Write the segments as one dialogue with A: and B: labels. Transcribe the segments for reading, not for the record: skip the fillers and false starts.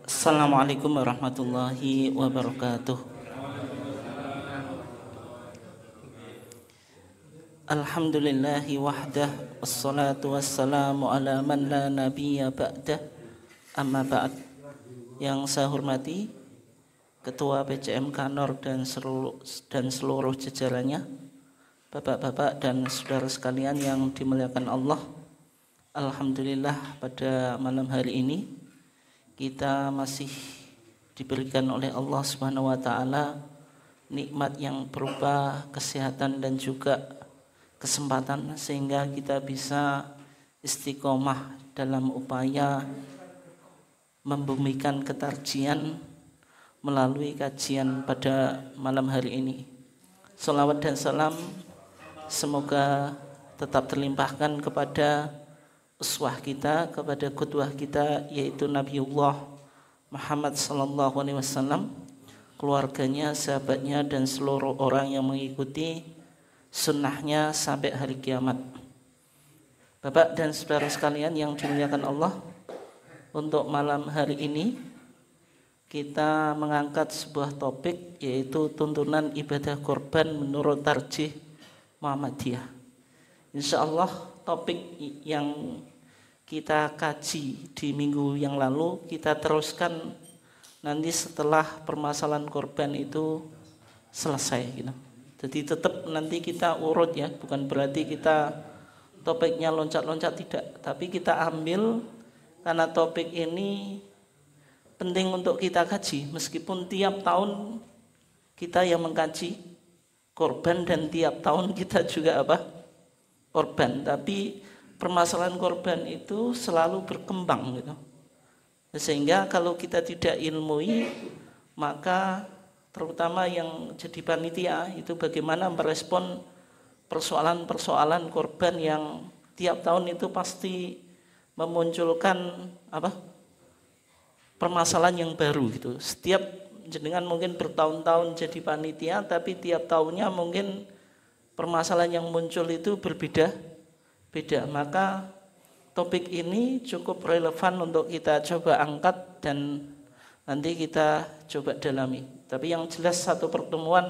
A: Assalamualaikum warahmatullahi wabarakatuh. Alhamdulillahi wahdah, wassalatu wassalamu ala man la nabiyya ba'dah, amma ba'd. Yang saya hormati Ketua PCM Kanor dan seluruh jajarannya, Bapak-bapak dan saudara sekalian yang dimuliakan Allah. Alhamdulillah pada malam hari ini kita masih diberikan oleh Allah Subhanahu wa taala nikmat yang berupa kesehatan dan juga kesempatan sehingga kita bisa istiqomah dalam upaya membumikan ketarjian melalui kajian pada malam hari ini. Salawat dan salam semoga tetap terlimpahkan kepada uswah kita, kepada qudwah kita, yaitu Nabiullah Muhammad sallallahu alaihi wasallam, keluarganya, sahabatnya dan seluruh orang yang mengikuti sunnahnya sampai hari kiamat. Bapak dan saudara sekalian yang dimuliakan Allah, untuk malam hari ini kita mengangkat sebuah topik, yaitu tuntunan ibadah korban menurut tarjih Muhammadiyah. Insyaallah topik yang kita kaji di minggu yang lalu kita teruskan nanti setelah permasalahan korban itu selesai gitu. Jadi tetap nanti kita urut ya, bukan berarti kita topiknya loncat-loncat, tidak, tapi kita ambil karena topik ini penting untuk kita kaji, meskipun tiap tahun kita yang mengkaji korban dan tiap tahun kita juga korban, tapi permasalahan korban itu selalu berkembang gitu. Sehingga kalau kita tidak ilmui, maka terutama yang jadi panitia itu bagaimana merespon persoalan-persoalan korban yang tiap tahun itu pasti memunculkan permasalahan yang baru gitu. Setiap jenengan mungkin bertahun-tahun jadi panitia, tapi tiap tahunnya mungkin permasalahan yang muncul itu berbeda-beda. Maka topik ini cukup relevan untuk kita coba angkat dan nanti kita coba dalami. Tapi yang jelas satu pertemuan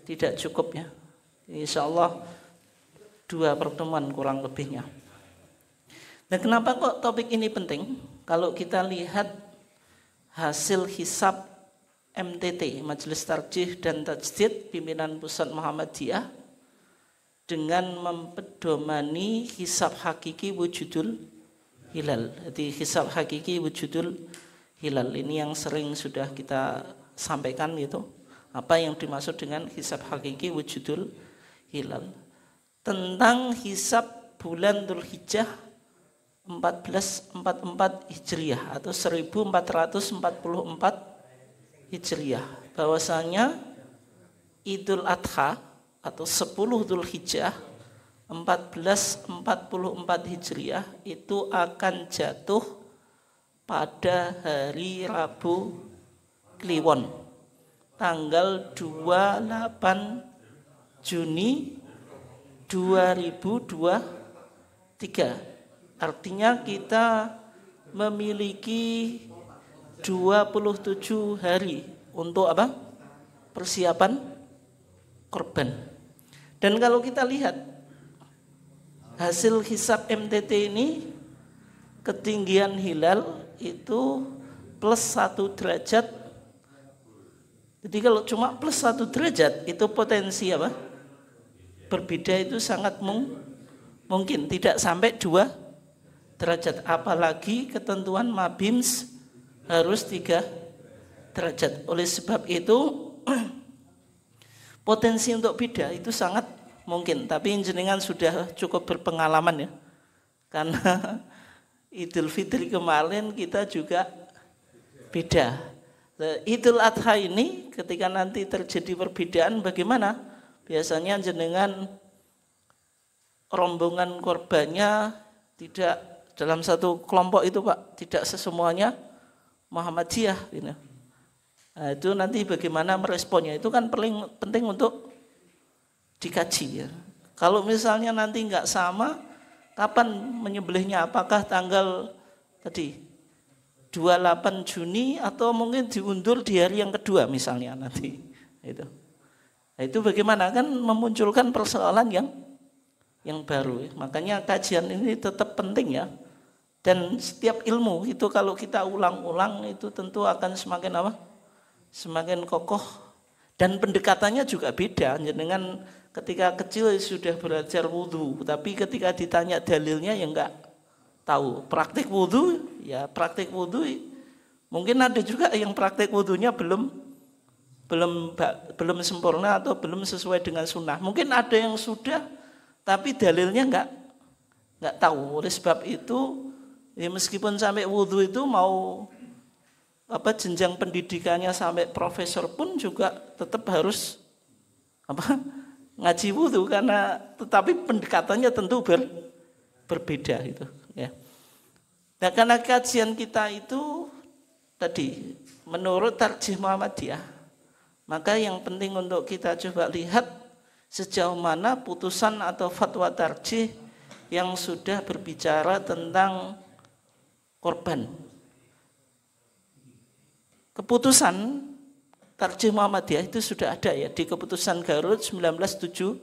A: tidak cukup ya. Insyaallah 2 pertemuan kurang lebihnya. Nah, kenapa kok topik ini penting? Kalau kita lihat hasil hisab MTT, Majelis Tarjih dan Tajdid Pimpinan Pusat Muhammadiyah, dengan mempedomani hisab hakiki wujudul hilal. Jadi hisab hakiki wujudul hilal ini yang sering sudah kita sampaikan gitu. Apa yang dimaksud dengan hisab hakiki wujudul hilal? Tentang hisab bulan Dzulhijjah 1444 Hijriah atau 1444 Hijriah, bahwasanya Idul Adha atau 10 Dzulhijjah 1444 Hijriah itu akan jatuh pada hari Rabu Kliwon tanggal 28 Juni 2023. Artinya kita memiliki 27 hari untuk persiapan korban. Dan kalau kita lihat hasil hisab MTT ini, ketinggian hilal itu plus 1 derajat. Jadi kalau cuma plus 1 derajat itu potensi berbeda itu sangat mungkin, tidak sampai 2 derajat, apalagi ketentuan Mabims harus 3 derajat. Oleh sebab itu potensi untuk beda itu sangat mungkin. Tapi jenengan sudah cukup berpengalaman ya, karena Idul Fitri kemarin kita juga beda. Idul Adha ini ketika nanti terjadi perbedaan bagaimana? Biasanya jenengan rombongan korbannya tidak dalam satu kelompok itu Pak, tidak sesemuanya Muhammadiyah gitu. Nah, itu nanti bagaimana meresponnya itu kan paling penting untuk dikaji ya. Kalau misalnya nanti enggak sama, kapan menyembelihnya? Apakah tanggal tadi 28 Juni atau mungkin diundur di hari yang kedua misalnya nanti. Itu bagaimana, kan memunculkan persoalan yang baru. Makanya kajian ini tetap penting ya. Dan setiap ilmu itu kalau kita ulang-ulang itu tentu akan semakin apa? Semakin kokoh, dan pendekatannya juga beda. Dengan ketika kecil sudah belajar wudhu, tapi ketika ditanya dalilnya ya enggak tahu. Praktik wudhu mungkin ada juga yang praktik wudhunya belum sempurna atau belum sesuai dengan sunnah. Mungkin ada yang sudah tapi dalilnya enggak tahu. Oleh sebab itu ya meskipun sampai wudhu itu mau jenjang pendidikannya sampai profesor pun juga tetap harus ngaji wudhu, karena tetapi pendekatannya tentu berbeda itu ya. Nah, karena kajian kita itu tadi menurut tarjih Muhammadiyah, maka yang penting untuk kita coba lihat sejauh mana putusan atau fatwa tarjih yang sudah berbicara tentang korban. Keputusan tarjih Muhammadiyah itu sudah ada ya di keputusan Garut 1976.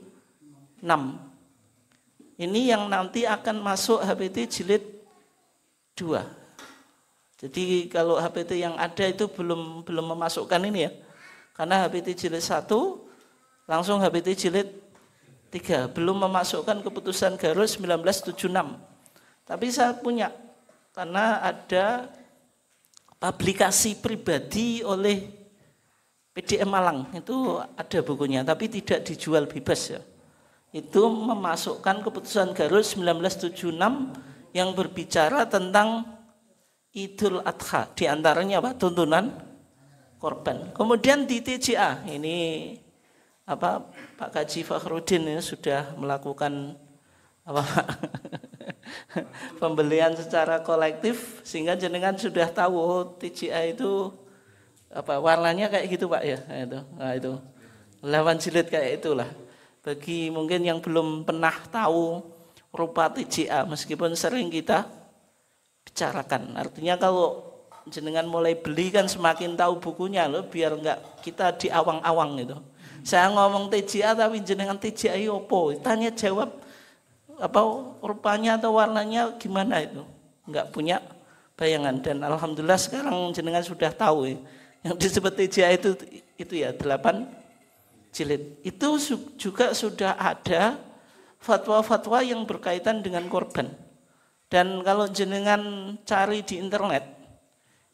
A: Ini yang nanti akan masuk HPT jilid 2. Jadi kalau HPT yang ada itu belum memasukkan ini ya. Karena HPT jilid 1 langsung HPT jilid 3, belum memasukkan keputusan Garut 1976. Tapi saya punya, karena ada publikasi pribadi oleh PDM Malang, itu ada bukunya, tapi tidak dijual bebas ya. Itu memasukkan keputusan Garut 1976 yang berbicara tentang Idul Adha, diantaranya apa? Tuntunan korban. Kemudian di TJA ini Pak Kaji Fakhruddin ini sudah melakukan pembelian secara kolektif, sehingga jenengan sudah tahu TJA itu warnanya kayak gitu Pak ya. Itu 8 jilid kayak itulah. Bagi mungkin yang belum pernah tahu rupa TJA, meskipun sering kita bicarakan. Artinya kalau jenengan mulai beli kan semakin tahu bukunya loh, biar enggak kita di awang-awang gitu. Saya ngomong TJA tapi jenengan TJA opo? Tanya jawab rupanya atau warnanya gimana itu? Enggak punya bayangan, dan alhamdulillah sekarang jenengan sudah tahu ya. Yang disebut TJA itu ya 8 jilid. Itu juga sudah ada fatwa-fatwa yang berkaitan dengan korban. Dan kalau jenengan cari di internet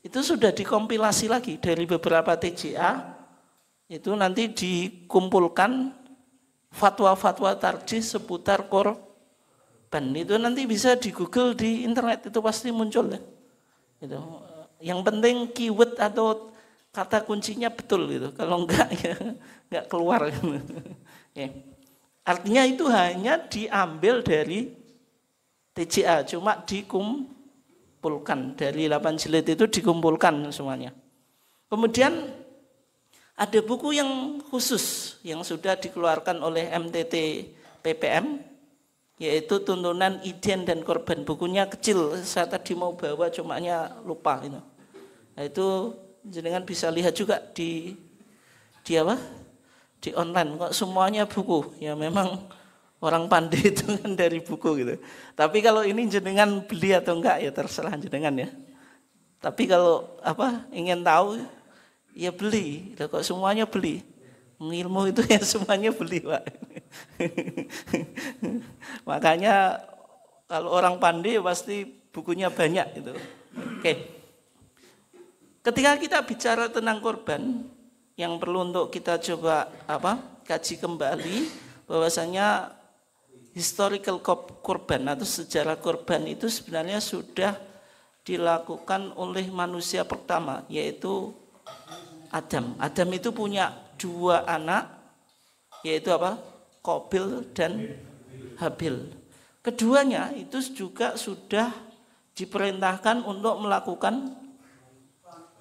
A: itu sudah dikompilasi lagi dari beberapa TJA, itu nanti dikumpulkan fatwa-fatwa tarjih seputar korban. Itu nanti bisa di Google, di internet, itu pasti muncul ya. Itu. Yang penting keyword atau kata kuncinya betul gitu. Kalau enggak ya enggak keluar. Ya. Artinya itu hanya diambil dari TJA, cuma dikumpulkan dari 8 jilid itu, dikumpulkan semuanya. Kemudian ada buku yang khusus yang sudah dikeluarkan oleh MTT PPM, yaitu Tuntunan Idin dan Korban. Bukunya kecil, saya tadi mau bawa cumanya lupa itu. Nah, itu jenengan bisa lihat juga di online. Kok semuanya buku? Ya memang orang pandai itu kan dari buku gitu. Tapi kalau ini jenengan beli atau enggak ya terserah jenengan ya. Tapi kalau ingin tahu ya beli. Kok semuanya beli? Ilmu itu ya semuanya beli Pak. Makanya kalau orang pandai pasti bukunya banyak itu. Oke. Ketika kita bicara tentang korban, yang perlu untuk kita coba kaji kembali bahwasanya historical korban atau sejarah korban itu sebenarnya sudah dilakukan oleh manusia pertama, yaitu Adam. Adam itu punya 2 anak, yaitu Qabil dan Habil. Keduanya itu juga sudah diperintahkan untuk melakukan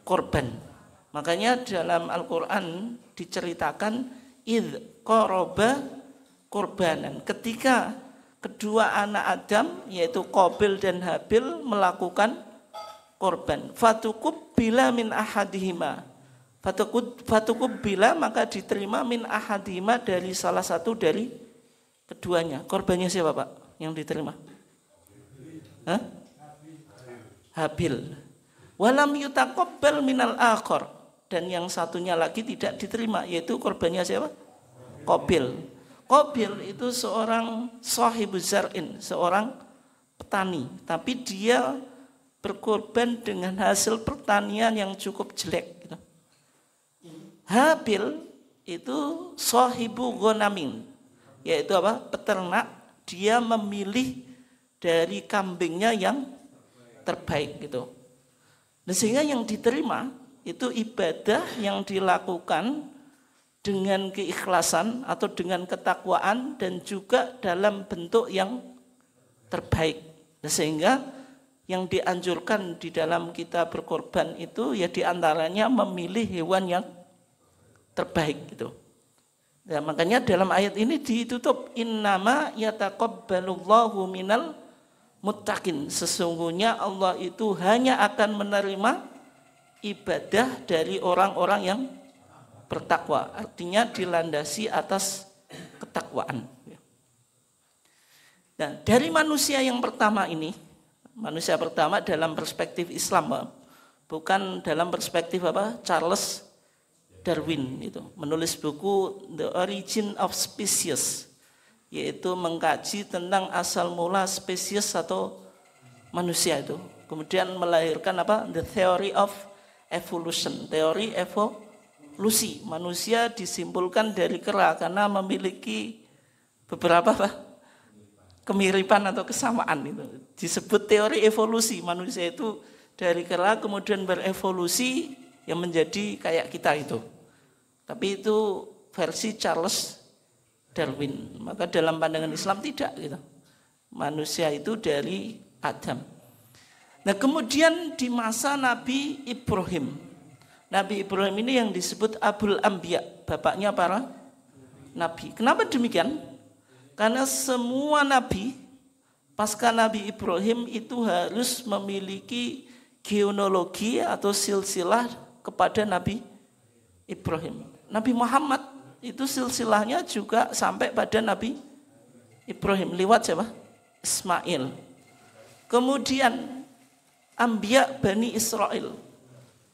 A: korban. Makanya dalam Al-Quran diceritakan idh qoroba korbanan. Ketika kedua anak Adam yaitu Qabil dan Habil melakukan korban. Fatukubbila min ahadihima. Fatukubbila maka diterima min ahadihima dari salah satu dari keduanya. Korbannya siapa Pak yang diterima? Hah? Habil. Walam yutaqabbal minal akhar, dan yang satunya lagi tidak diterima, yaitu korbannya siapa? Qabil. Qabil itu seorang sahibuz zar'in, seorang petani, tapi dia berkorban dengan hasil pertanian yang cukup jelek gitu. Habil itu sahibu ghanamin, yaitu apa? Peternak, dia memilih dari kambingnya yang terbaik gitu. Nah, sehingga yang diterima itu ibadah yang dilakukan dengan keikhlasan atau dengan ketakwaan dan juga dalam bentuk yang terbaik. Nah, sehingga yang dianjurkan di dalam kita berkorban itu ya diantaranya memilih hewan yang terbaik gitu. Nah, makanya dalam ayat ini ditutup innama yataqabbalullahu minal muttaqin, sesungguhnya Allah itu hanya akan menerima ibadah dari orang-orang yang bertakwa, artinya dilandasi atas ketakwaan. Nah, dari manusia yang pertama ini, manusia pertama dalam perspektif Islam, bukan dalam perspektif Charles Darwin itu menulis buku The Origin of Species, yaitu mengkaji tentang asal mula spesies atau manusia itu. Kemudian melahirkan The Theory of Evolution, teori evolusi. Manusia disimpulkan dari kera karena memiliki beberapa kemiripan atau kesamaan itu. Disebut teori evolusi. Manusia itu dari kera kemudian berevolusi yang menjadi kayak kita itu. Tapi itu versi Charles Darwin. Maka dalam pandangan Islam tidak gitu. Manusia itu dari Adam. Nah, kemudian di masa Nabi Ibrahim. Nabi Ibrahim ini yang disebut Abul Anbiya, bapaknya para nabi. Kenapa demikian? Karena semua nabi pasca Nabi Ibrahim itu harus memiliki genealogi atau silsilah kepada Nabi Ibrahim. Nabi Muhammad itu silsilahnya juga sampai pada Nabi Ibrahim lewat siapa? Ismail. Kemudian Anbiya Bani Israel,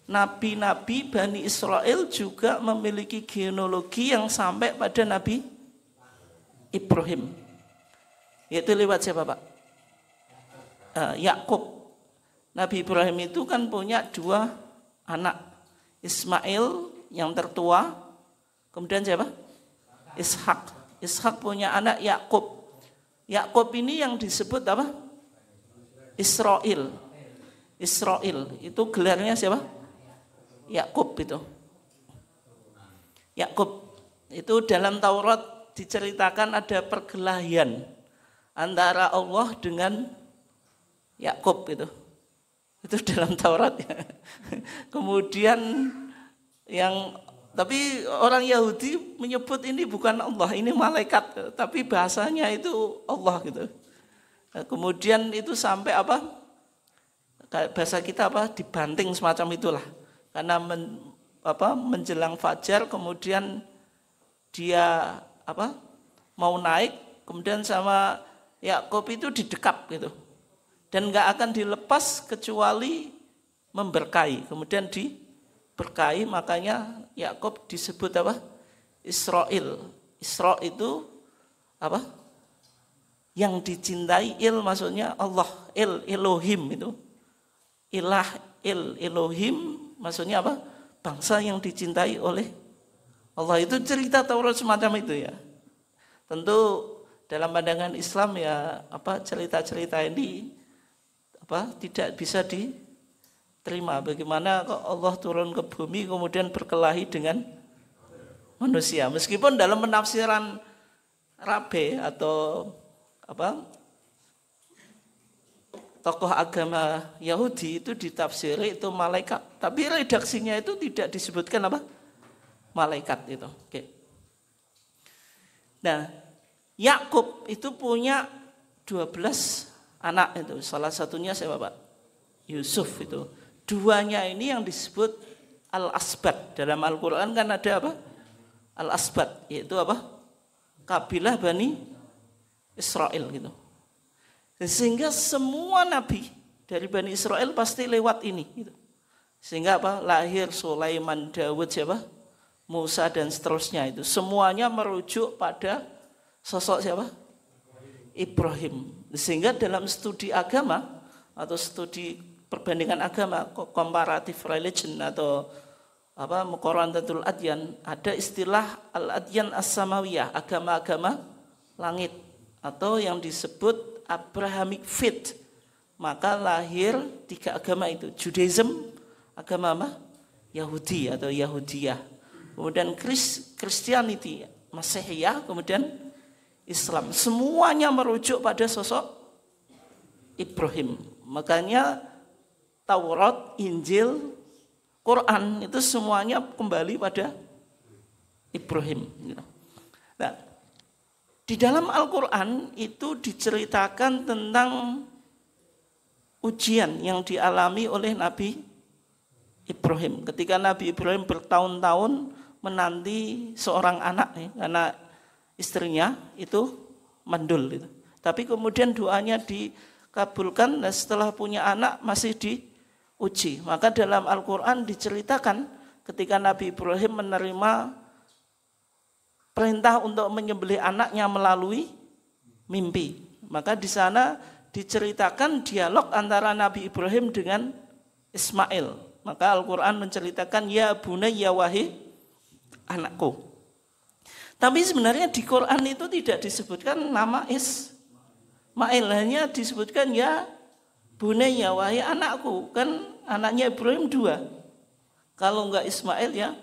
A: nabi-nabi Bani Israel juga memiliki genealogi yang sampai pada Nabi Ibrahim. Yaitu lewat siapa Pak? Yakub. Nabi Ibrahim itu kan punya 2 anak, Ismail yang tertua, kemudian siapa? Ishak. Ishak punya anak Yakub. Yakub ini yang disebut apa? Israel. Israel itu gelarnya siapa? Yakub itu. Yakub itu dalam Taurat diceritakan ada perkelahian antara Allah dengan Yakub itu. Itu dalam Taurat ya. Kemudian tapi orang Yahudi menyebut ini bukan Allah, ini malaikat, tapi bahasanya itu Allah gitu. Kemudian itu sampai bahasa kita dibanting semacam itulah. Karena menjelang fajar kemudian dia mau naik, kemudian sama Yakub itu didekap gitu. Dan enggak akan dilepas kecuali memberkahi. Kemudian diberkahi, makanya Yakub disebut Israel. Isra itu yang dicintai, maksudnya Allah, Elohim itu. Ilah, Elohim maksudnya bangsa yang dicintai oleh Allah. Itu cerita Taurat semacam itu ya. Tentu dalam pandangan Islam ya cerita-cerita ini tidak bisa diterima. Bagaimana kok Allah turun ke bumi kemudian berkelahi dengan manusia. Meskipun dalam penafsiran Rabe atau tokoh agama Yahudi itu ditafsiri itu malaikat, tapi redaksinya itu tidak disebutkan malaikat itu. Oke. Nah, Yakub itu punya 12 anak itu. Salah satunya siapa Pak? Yusuf itu. Duanya ini yang disebut al-asbat. Dalam Al-Quran kan ada apa? Al-asbat, yaitu apa? Kabilah Bani Israel gitu. Sehingga semua nabi dari Bani Israel pasti lewat ini gitu. Sehingga apa? Lahir Sulaiman, Daud, siapa? Musa dan seterusnya itu. Semuanya merujuk pada sosok siapa? Ibrahim. Sehingga dalam studi agama atau studi perbandingan agama, comparative religion atau apa muqaranatul adyan, ada istilah al-adyan as-samawiyah, agama-agama langit, atau yang disebut Abrahamic faith. Maka lahir 3 agama itu, Judaism, agama apa? Yahudi atau Yahudiyah, kemudian Christianity, Masihiyah, kemudian Islam. Semuanya merujuk pada sosok Ibrahim. Makanya Taurat, Injil, Quran itu semuanya kembali pada Ibrahim. Nah, di dalam Al-Quran itu diceritakan tentang ujian yang dialami oleh Nabi Ibrahim. Ketika Nabi Ibrahim bertahun-tahun menanti seorang anak, karena istrinya itu mandul. Gitu. Tapi kemudian doanya dikabulkan, dan setelah punya anak masih diuji. Maka dalam Al-Quran diceritakan ketika Nabi Ibrahim menerima perintah untuk menyembelih anaknya melalui mimpi. Maka di sana diceritakan dialog antara Nabi Ibrahim dengan Ismail. Maka Al-Quran menceritakan, ya bunayya, wahai anakku. Tapi sebenarnya di Quran itu tidak disebutkan nama Ismail, hanya disebutkan ya bunayya, wahai anakku. Kan anaknya Ibrahim 2. Kalau enggak Ismail ya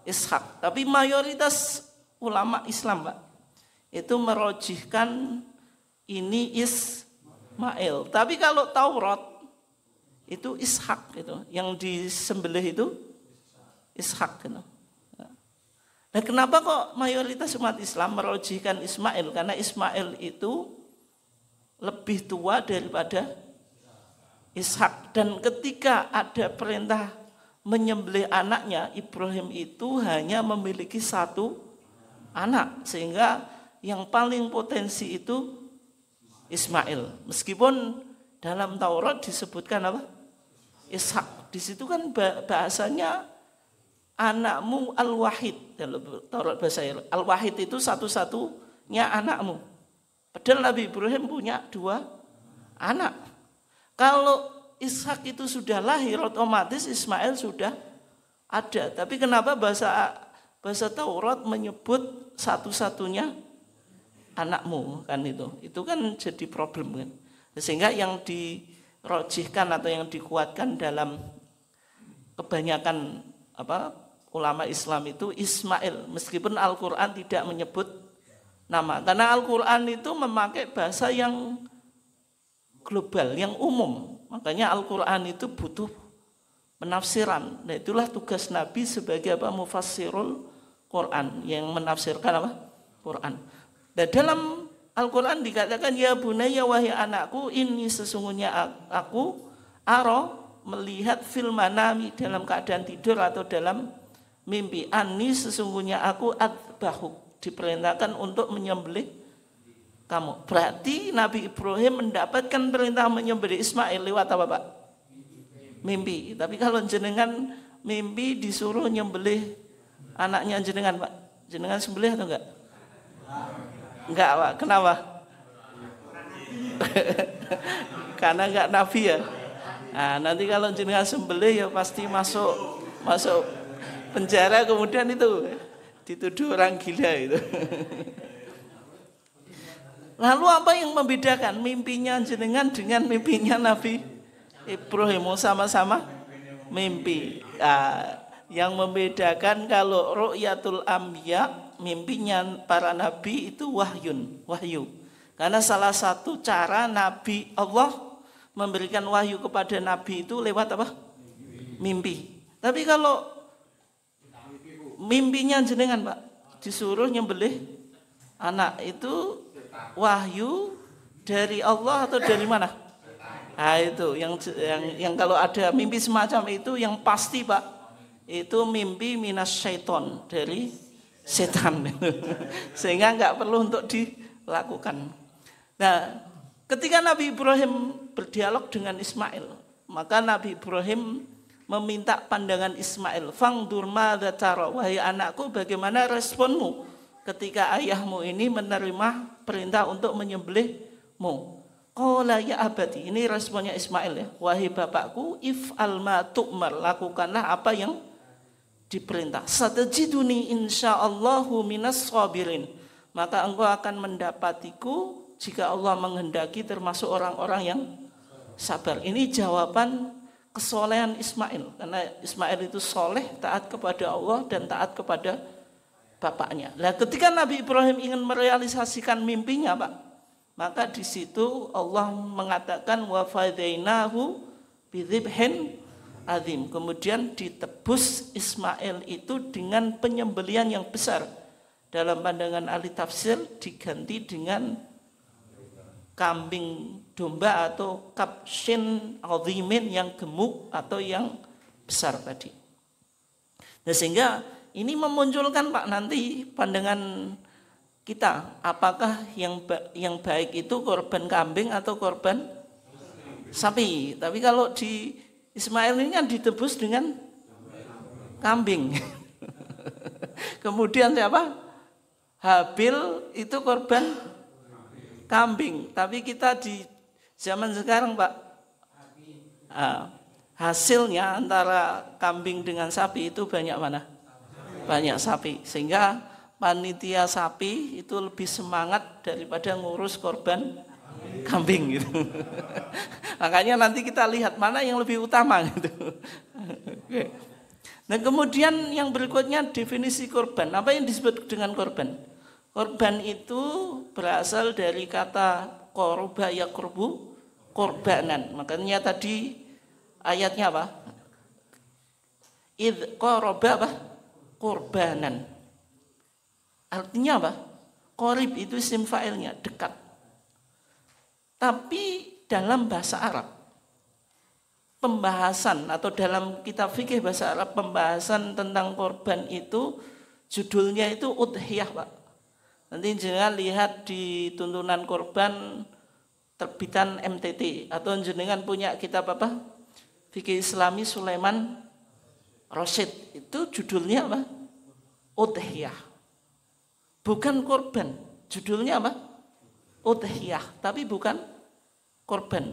A: Ishak. Tapi mayoritas ulama Islam, Pak, itu merojihkan ini Ismail. Tapi kalau Taurat itu Ishak itu, yang disembelih itu Ishak gitu. Nah, kenapa kok mayoritas umat Islam merojihkan Ismail? Karena Ismail itu lebih tua daripada Ishak. Dan ketika ada perintah menyembelih anaknya, Ibrahim itu hanya memiliki 1 anak. Sehingga yang paling potensi itu Ismail. Meskipun dalam Taurat disebutkan apa? Ishak. Di situ kan bahasanya anakmu al-wahid. Dalam Taurat bahasa al-wahid itu satu-satunya anakmu. Padahal Nabi Ibrahim punya 2 anak. Kalau Ishak itu sudah lahir, otomatis Ismail sudah ada. Tapi kenapa bahasa Taurat menyebut satu-satunya anakmu kan itu? Itu kan jadi problem kan. Sehingga yang dirojihkan atau yang dikuatkan dalam kebanyakan ulama Islam itu Ismail, meskipun Al-Quran tidak menyebut nama. Karena Al-Quran itu memakai bahasa yang global, yang umum. Makanya Al-Quran itu butuh penafsiran. Nah, itulah tugas Nabi sebagai mufassirul Quran, yang menafsirkan Quran. Dan dalam Al-Quran dikatakan, ya bunayya, wahai anakku, ini sesungguhnya aku melihat fil manami, dalam keadaan tidur atau dalam mimpi, ani sesungguhnya aku adbahu, diperintahkan untuk menyembelih kamu. Berarti Nabi Ibrahim mendapatkan perintah menyembelih Ismail lewat apa, Pak? Mimpi. Tapi kalau jenengan mimpi disuruh nyembelih anaknya jenengan, Pak, jenengan sembelih atau enggak? Enggak, Pak. Kenapa? Karena enggak Nabi ya. Nah, nanti kalau jenengan sembelih ya pasti masuk penjara, kemudian itu dituduh orang gila itu. Lalu apa yang membedakan mimpinya jenengan dengan mimpinya Nabi Ibrahim? Sama-sama mimpi. Nah, yang membedakan kalau ru'yatul anbiya, mimpinya para nabi itu wahyu. Karena salah satu cara Nabi Allah memberikan wahyu kepada nabi itu lewat apa? Mimpi. Tapi kalau mimpinya jenengan, Pak, disuruh nyembelih anak, itu wahyu dari Allah atau dari mana? Nah, itu yang kalau ada mimpi semacam itu yang pasti Pak, itu mimpi minas syaiton, dari setan. Sehingga nggak perlu untuk dilakukan. Nah, ketika Nabi Ibrahim berdialog dengan Ismail, maka Nabi Ibrahim meminta pandangan Ismail. Fangdur madza tara, wahai anakku, bagaimana responmu ketika ayahmu ini menerima perintah untuk menyembelihmu? Qala ya abati, ini responnya Ismail ya, wahai bapakku, if'al ma tu'mar, lakukanlah apa yang diperintah. Satajiduni insyaallahu minas sabirin, maka engkau akan mendapatiku jika Allah menghendaki termasuk orang-orang yang sabar. Ini jawaban kesolehan Ismail, karena Ismail itu soleh, taat kepada Allah dan taat kepada bapaknya. Nah, ketika Nabi Ibrahim ingin merealisasikan mimpinya Pak, maka di situ Allah mengatakan wa fadainahu bidzibhin azim. Kemudian ditebus Ismail itu dengan penyembelian yang besar. Dalam pandangan ahli tafsir diganti dengan kambing domba atau kabshin azimin, yang gemuk atau yang besar tadi. Nah, sehingga ini memunculkan Pak nanti pandangan kita, apakah yang baik itu korban kambing atau korban sapi. Tapi kalau di Ismail ini kan ditebus dengan kambing. Kemudian siapa? Habil itu korban kambing. Tapi kita di zaman sekarang Pak, hasilnya antara kambing dengan sapi itu banyak mana? Banyak sapi. Sehingga panitia sapi itu lebih semangat daripada ngurus korban kambing gitu. Makanya nanti kita lihat mana yang lebih utama gitu. Oke. Nah, kemudian yang berikutnya definisi korban. Apa yang disebut dengan korban? Korban itu berasal dari kata qoroba yaqrubu korbanan. Makanya tadi ayatnya apa? Idz qoroba apa? Korbanan. Artinya apa? Qorib itu isim fa'ilnya, dekat. Tapi dalam bahasa Arab, pembahasan atau dalam kitab fikih bahasa Arab, pembahasan tentang korban itu judulnya itu udhiyah Pak. Nanti jangan lihat di tuntunan korban terbitan MTT, atau jenengan punya kitab apa? Fikih Islami Sulaiman Rosyid, itu judulnya apa? Udhiyah. Bukan korban, judulnya apa? Udhiyah, tapi bukan korban.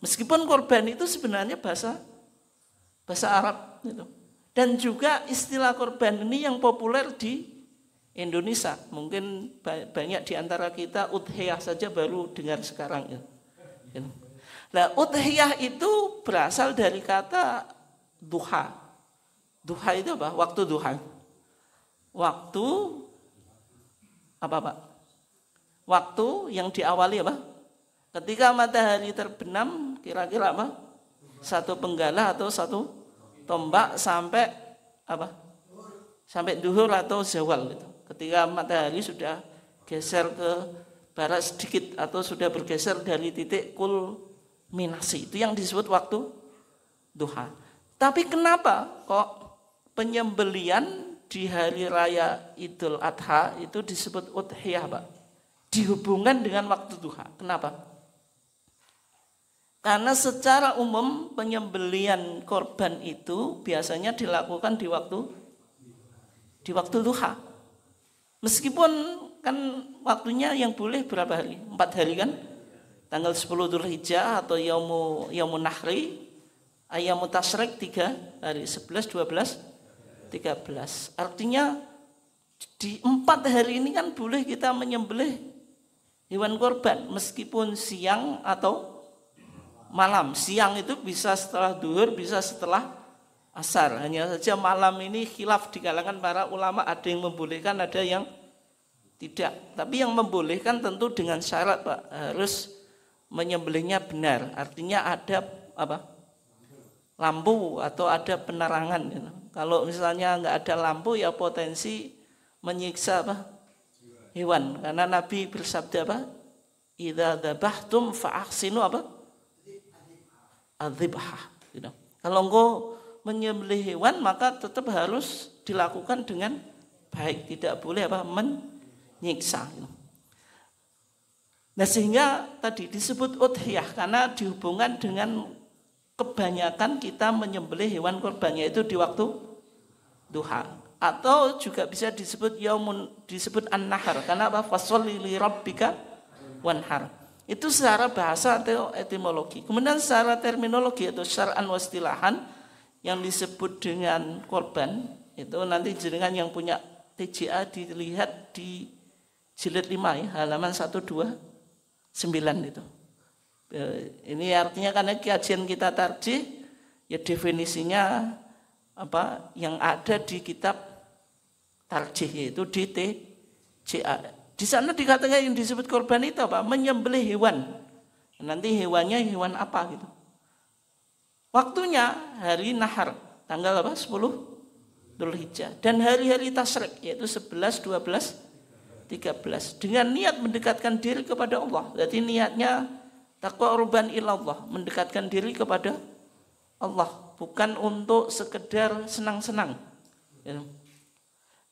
A: Meskipun korban itu sebenarnya bahasa Arab gitu. Dan juga istilah korban ini yang populer di Indonesia. Mungkin banyak di antara kita udhiyah saja baru dengar sekarang ya. Nah, udhiyah itu berasal dari kata duha. Duha itu apa? Waktu duha. Waktu apa Pak? Waktu yang diawali apa? Ketika matahari terbenam, kira-kira apa? Satu penggala atau satu tombak sampai apa? Sampai duhur atau zawal gitu. Ketika matahari sudah geser ke barat sedikit atau sudah bergeser dari titik kulminasi, itu yang disebut waktu duha. Tapi kenapa kok penyembelian di hari raya Idul Adha itu disebut udhiyah Pak? Dihubungkan dengan waktu duha. Kenapa? Karena secara umum penyembelian korban itu biasanya dilakukan di waktu duha. Meskipun kan waktunya yang boleh berapa hari? 4 hari kan? Tanggal 10 Dzulhijjah atau Yaumun Nahri, Ayyamut Tasyrik 3 hari, 11, 12, 13. Artinya di 4 hari ini kan boleh kita menyembelih hewan korban meskipun siang atau malam. Siang itu bisa setelah duhur, bisa setelah asar. Hanya saja malam ini khilaf di kalangan para ulama, ada yang membolehkan, ada yang tidak. Tapi yang membolehkan tentu dengan syarat Pak, harus menyembelihnya benar. Artinya ada apa? Lampu atau ada penerangan gitu. Kalau misalnya nggak ada lampu ya potensi menyiksa apa? Hewan. Karena Nabi bersabda apa? Idza dzabhtum fa ahsinu apa? adzibhah gitu. Kalau engkau menyembelih hewan maka tetap harus dilakukan dengan baik, tidak boleh menyiksa gitu. Nah sehingga tadi disebut udhiyah karena dihubungkan dengan kebanyakan kita menyembelih hewan kurban yaitu di waktu duha, atau juga bisa disebut yaumun, disebut an-nahar karena apa? Fasholli li rabbika wanhar. Itu secara bahasa atau etimologi. Kemudian secara terminologi atau syar'an wa istilahan yang disebut dengan korban itu nanti jenengan yang punya TJA dilihat di jilid 5 ya, halaman 129 itu. Ini artinya karena kajian kita tarjih ya definisinya apa yang ada di kitab tarjih yaitu di TJA. Di sana dikatakan yang disebut korban itu apa? Menyembelih hewan. Nanti hewannya hewan apa gitu. Waktunya hari nahar, tanggal apa? 10 Dzulhijjah dan hari-hari tasyrik yaitu 11, 12, 13 dengan niat mendekatkan diri kepada Allah. Berarti niatnya taqarruban ilallah, mendekatkan diri kepada Allah, bukan untuk sekedar senang-senang. Ya.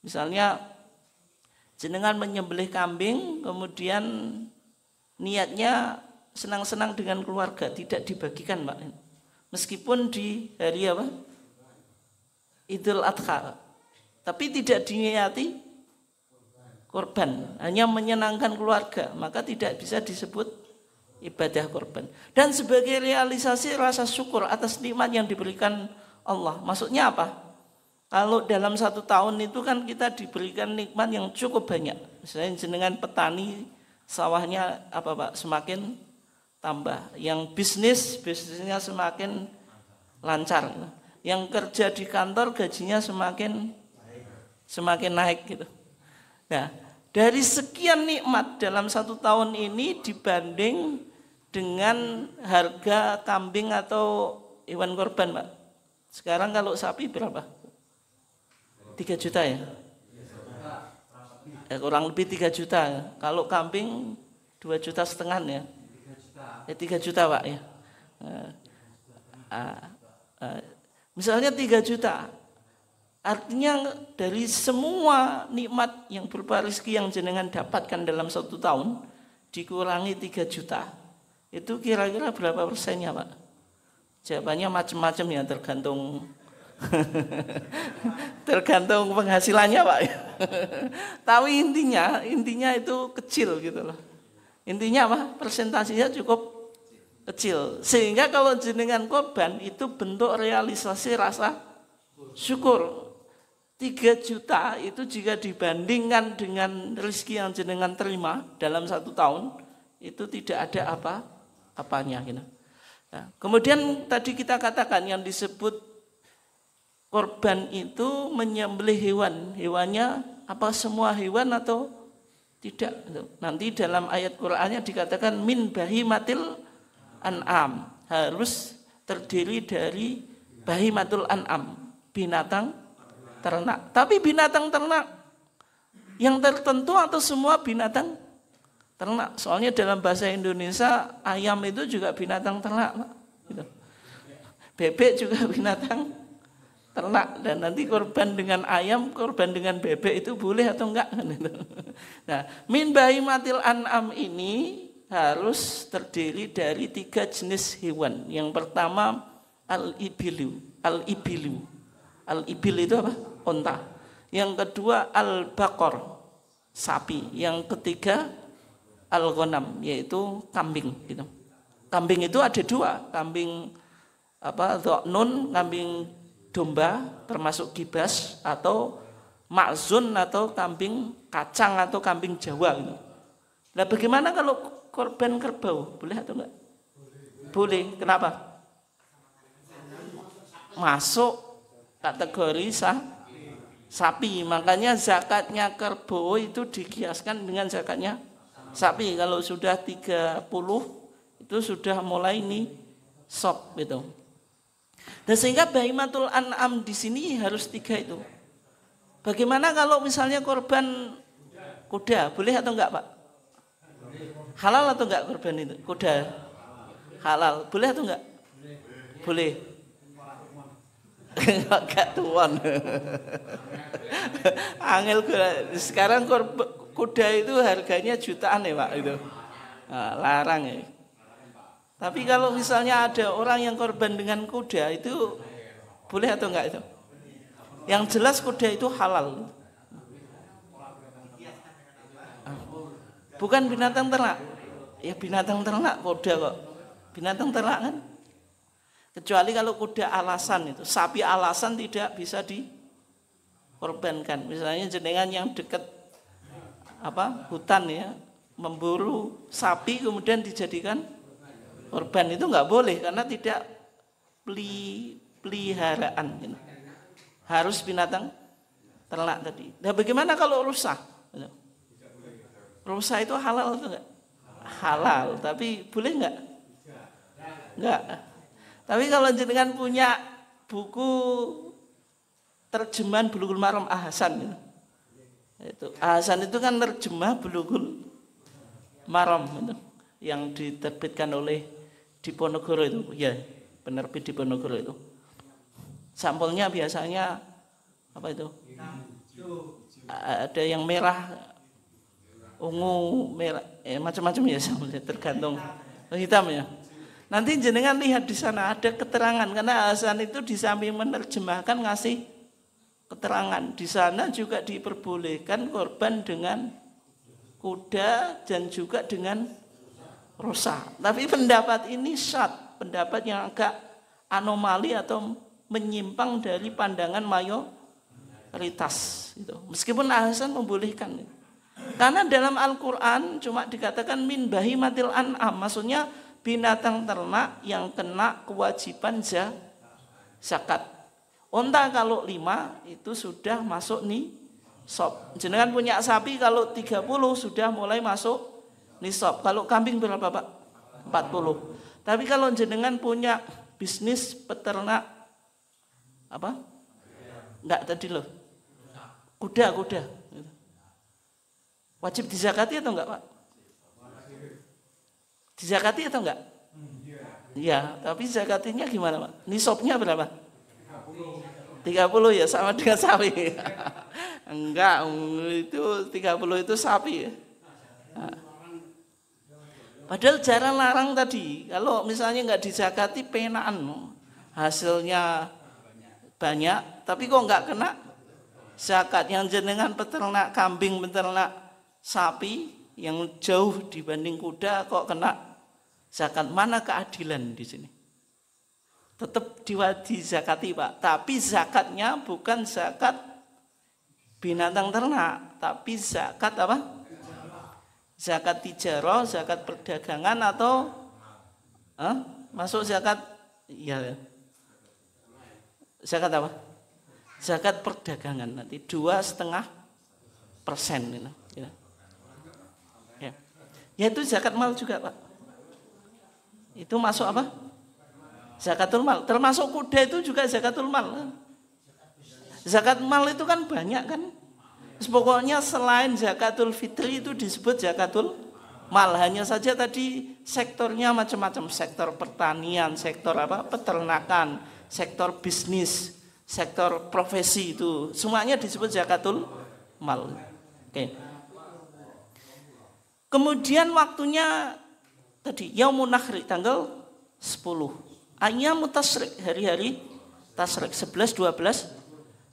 A: Misalnya jenengan menyembelih kambing, kemudian niatnya senang-senang dengan keluarga, tidak dibagikan, Pak. Meskipun di hari apa? Idul Adha, tapi tidak diniati korban, hanya menyenangkan keluarga, maka tidak bisa disebut ibadah korban. Dan sebagai realisasi rasa syukur atas nikmat yang diberikan Allah. Maksudnya apa? Kalau dalam 1 tahun itu kan kita diberikan nikmat yang cukup banyak. Misalnya jenengan petani, sawahnya apa Pak? Semakin tambah. Yang bisnisnya semakin lancar. Yang kerja di kantor gajinya semakin naik gitu. Nah, dari sekian nikmat dalam 1 tahun ini dibanding dengan harga kambing atau hewan korban, Pak. Sekarang kalau sapi berapa? 3 juta ya? Kurang lebih 3 juta. Kalau kambing 2,5 juta ya? 3 juta, Pak ya. Misalnya 3 juta. Artinya dari semua nikmat yang berupa rezeki yang jenengan dapatkan dalam 1 tahun dikurangi 3 juta. Itu kira-kira berapa persennya, Pak? Jawabannya macam-macam ya, tergantung penghasilannya, Pak. Tapi intinya itu kecil gitu loh. Intinya apa? Persentasenya cukup kecil. Sehingga kalau jenengan korban itu bentuk realisasi rasa syukur. 3 juta itu jika dibandingkan dengan rezeki yang jenengan terima dalam 1 tahun itu tidak ada apanya gitu. Nah, kemudian tadi kita katakan yang disebut korban itu menyembelih hewan. Hewannya apa semua hewan atau tidak? Nanti dalam ayat Qur'annya dikatakan min bahimatil an'am, harus terdiri dari bahimatul an'am, binatang ternak. Tapi binatang ternak yang tertentu atau semua binatang ternak? Soalnya dalam bahasa Indonesia ayam itu juga binatang ternak, Pak. Gitu. Bebek juga binatang ternak. Dan nanti korban dengan ayam, korban dengan bebek itu boleh atau enggak? Nah, min bahimatil an'am ini harus terdiri dari 3 jenis hewan. Yang pertama al-ibilu. Al-ibil itu apa? Onta. Yang kedua al-baqar, sapi. Yang ketiga al-ghanam, yaitu kambing gitu. Kambing itu ada 2, kambing dha'nun, kambing domba termasuk gibas, atau ma'zun atau kambing kacang atau kambing Jawa gitu. Nah, bagaimana kalau korban kerbau? Boleh atau enggak? Boleh. Kenapa? Masuk kategori sapi. Makanya zakatnya kerbau itu dikiaskan dengan zakatnya sapi. Kalau sudah 30 itu sudah mulai nisab gitu. Dan sehingga bahimatul an'am di sini harus 3 itu. Bagaimana kalau misalnya korban kuda? Boleh atau enggak, Pak? Halal atau enggak korban itu? Kuda halal. Boleh atau enggak? Boleh. Enggak tuan. Angel sekarang kuda itu harganya jutaan ya Pak itu. Nah, larang ya. Tapi kalau misalnya ada orang yang korban dengan kuda itu boleh atau enggak itu? Yang jelas kuda itu halal. Bukan binatang ternak. Ya binatang ternak kuda kok. Binatang ternak kan? Kecuali kalau kuda alasan itu, sapi alasan tidak bisa dikorbankan. Misalnya jenengan yang dekat hutan ya, memburu sapi kemudian dijadikan korban itu nggak boleh karena tidak peliharaan. Gitu. Harus binatang ternak tadi. Nah bagaimana kalau rusa? Rusa itu halal atau enggak? Halal, tapi boleh enggak? Enggak. Tapi kalau jenengan punya buku terjemahan Bulughul Maram Ahsan itu Ahsan itu kan terjemah Bulughul Maram itu, yang diterbitkan oleh Diponegoro itu, ya penerbit Diponegoro itu. Sampulnya biasanya apa itu? Ada yang merah, ungu, merah, macam-macam ya sampulnya tergantung hitam ya. Nanti jenengan lihat di sana ada keterangan karena Ahsan itu di samping menerjemahkan ngasih keterangan. Di sana juga diperbolehkan korban dengan kuda dan juga dengan rusa. Tapi pendapat ini pendapat yang agak anomali atau menyimpang dari pandangan mayoritas itu. Meskipun Ahsan membolehkan. Karena dalam Al-Qur'an cuma dikatakan min bahimatil an'am, maksudnya binatang ternak yang kena kewajiban zakat. Unta kalau 5 itu sudah masuk nisab. Jenengan punya sapi kalau 30 sudah mulai masuk nisab. Kalau kambing berapa Pak? 40. Tapi kalau jenengan punya bisnis peternak enggak tadi loh. Kuda. Wajib dizakati atau enggak Pak? Dizakati atau enggak? Iya, tapi zakatinya gimana Pak? Nisabnya berapa? 30 ya, sama dengan sapi. Enggak, itu 30 itu sapi. Nah. Padahal jarang larang tadi. Kalau misalnya enggak dizakati penaan, hasilnya banyak, tapi kok enggak kena zakat. Yang jenengan peternak kambing, peternak sapi yang jauh dibanding kuda kok kena zakat. Mana keadilan di sini? Tetap dizakati Pak, tapi zakatnya bukan zakat binatang ternak, tapi zakat apa? Zakat tijarah, zakat perdagangan atau masuk zakat zakat apa? Zakat perdagangan nanti 2,5% gitu. Ya itu zakat mal juga Pak. Itu masuk apa? Zakatul mal. Termasuk kuda itu juga zakatul mal. Zakat mal itu kan banyak kan. Pokoknya selain zakatul fitri itu disebut zakatul mal. Hanya saja tadi sektornya macam-macam. Sektor pertanian, sektor peternakan, sektor bisnis, sektor profesi itu. Semuanya disebut zakatul mal. Oke. Kemudian waktunya tadi yaumun nakhri tanggal 10. Ayyamut tasyrik, hari-hari tasyrik 11, 12,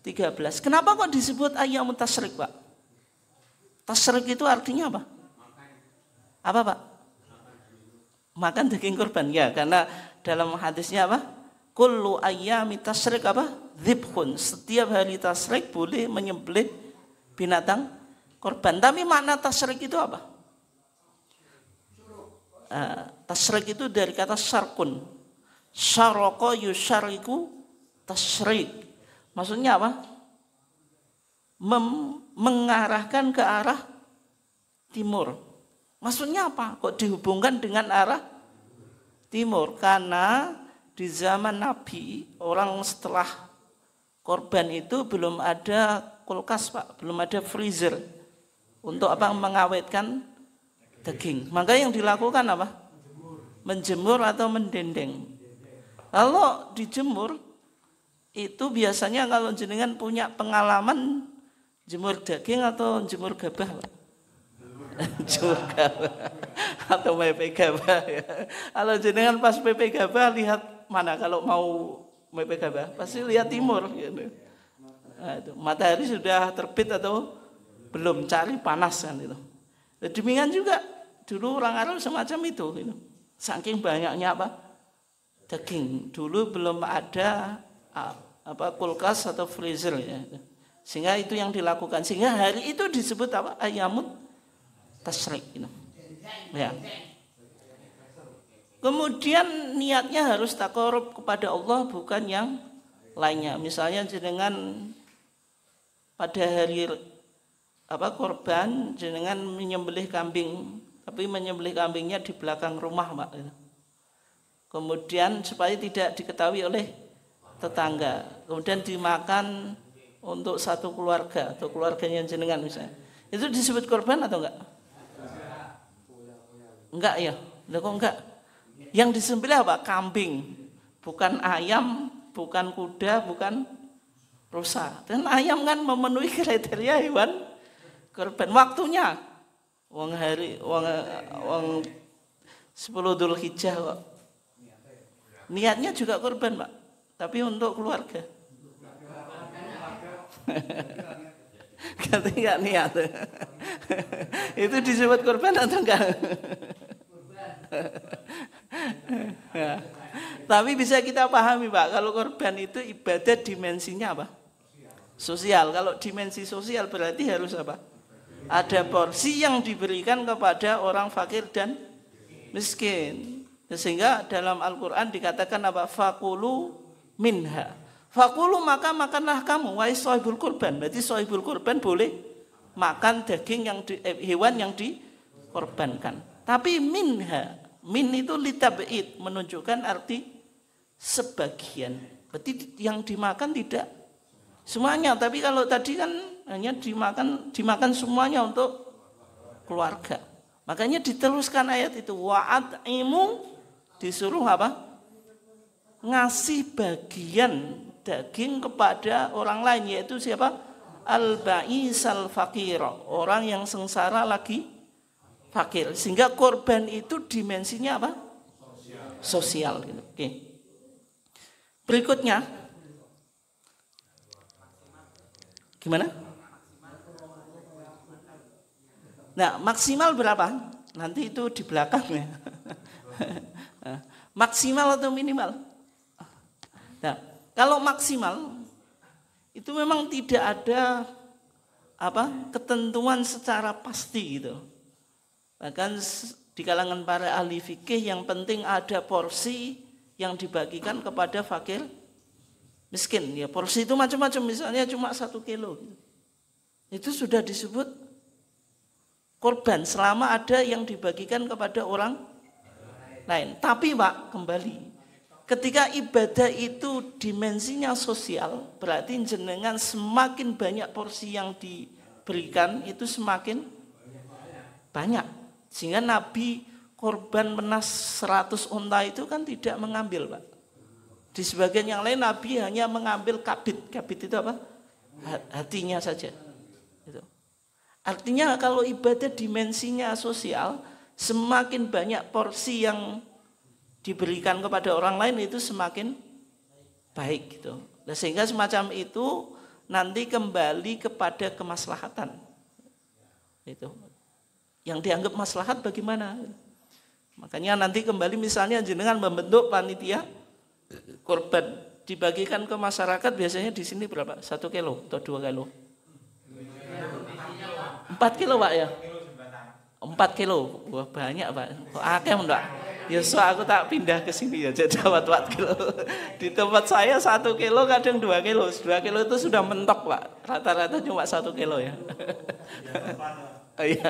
A: 13. Kenapa kok disebut ayyamut tasyrik, Pak? Tasyrik itu artinya apa? Apa, Pak? Makan daging kurban ya, karena dalam hadisnya apa? Kullu ayyamit tasyrik dzibhun. Setiap hari tasyrik boleh menyembelih binatang kurban. Tapi makna tasyrik itu apa? Tasyrik itu dari kata syarkun. Syaraka yusyariku tasyrik. Maksudnya apa? Mengarahkan ke arah timur. Maksudnya apa? Kok dihubungkan dengan arah timur? Karena di zaman Nabi, orang setelah korban itu belum ada kulkas, Pak, belum ada freezer untuk mengawetkan daging. Maka yang dilakukan apa? Menjemur atau mendendeng. Kalau dijemur itu biasanya kalau jenengan punya pengalaman jemur daging atau jemur gabah, Pak? Jemur gabah atau mepe gabah ya. Kalau jenengan pas mepe gabah lihat mana, kalau mau mepe gabah pasti lihat timur gitu. Nah, itu matahari sudah terbit atau belum, cari panas kan itu. Demikian juga dulu orang Arab semacam itu gitu. Saking banyaknya apa? Daging. Dulu belum ada kulkas atau freezer ya. Sehingga itu yang dilakukan. Sehingga hari itu disebut apa? Ayyamut tasyrik gitu. Ya. Kemudian niatnya harus taqarrub kepada Allah, bukan yang lainnya. Misalnya jenengan pada hari korban jenengan menyembelih kambing, tapi menyembelih kambingnya di belakang rumah, Pak. Kemudian supaya tidak diketahui oleh tetangga, kemudian dimakan untuk satu keluarga atau keluarganya jenengan misalnya, itu disebut korban atau enggak? Enggak ya, kok enggak? Yang disembelih apa? Kambing, bukan ayam, bukan kuda, bukan rusa. Dan ayam kan memenuhi kriteria hewan korban. Waktunya wong 10 Dzulhijjah kok. Niatnya juga korban, Pak, tapi untuk keluarga. Ganti enggak niat. Itu disebut korban atau enggak? Ya. Tapi bisa kita pahami, Pak, kalau korban itu ibadah dimensinya apa? Sosial. Kalau dimensi sosial berarti harus apa? Ada porsi yang diberikan kepada orang fakir dan miskin. Sehingga dalam Al-Quran dikatakan apa? Fakulu minha. Fakulu maka makanlah kamu, wahai shahibul kurban. Berarti shahibul kurban boleh makan daging hewan yang dikorbankan. Tapi minha, min itu litab'id, menunjukkan arti sebagian. Berarti yang dimakan tidak semuanya. Tapi kalau tadi kan hanya dimakan semuanya untuk keluarga. Makanya diteruskan ayat itu, wa'at'imu, disuruh apa? Ngasih bagian daging kepada orang lain, yaitu siapa? Al-ba'isal faqir, orang yang sengsara lagi fakir. Sehingga korban itu dimensinya apa? Sosial gitu. Oke. Berikutnya gimana? Nah, maksimal berapa? Nanti itu di belakangnya. Maksimal atau minimal? Nah, kalau maksimal itu memang tidak ada ketentuan secara pasti gitu. Bahkan di kalangan para ahli fikih yang penting ada porsi yang dibagikan kepada fakir miskin. Ya, porsi itu macam-macam, misalnya cuma 1 kilo gitu. Itu sudah disebut korban selama ada yang dibagikan kepada orang lain. Tapi Pak, kembali, ketika ibadah itu dimensinya sosial, berarti jenengan semakin banyak porsi yang diberikan itu semakin banyak. Sehingga Nabi korban menas 100 unta itu kan tidak mengambil, Pak. Di sebagian yang lain Nabi hanya mengambil kabit. Kabit itu apa? Hatinya saja. Itu. Artinya kalau ibadah dimensinya sosial, semakin banyak porsi yang diberikan kepada orang lain itu semakin baik gitu. Nah, sehingga semacam itu nanti kembali kepada kemaslahatan. Itu. Yang dianggap maslahat bagaimana? Makanya nanti kembali misalnya jenengan membentuk panitia korban dibagikan ke masyarakat, biasanya di sini berapa? 1 kilo atau 2 kilo? 4 kilo, Pak ya? 4 kilo. Wah, banyak, Pak. Kok akeh enggak? Ya so aku tak pindah ke sini ya, jadi dapat 4 kilo. Di tempat saya 1 kilo kadang 2 kilo. 2 kilo itu sudah mentok, Pak. Rata-rata cuma 1 kilo ya. Iya.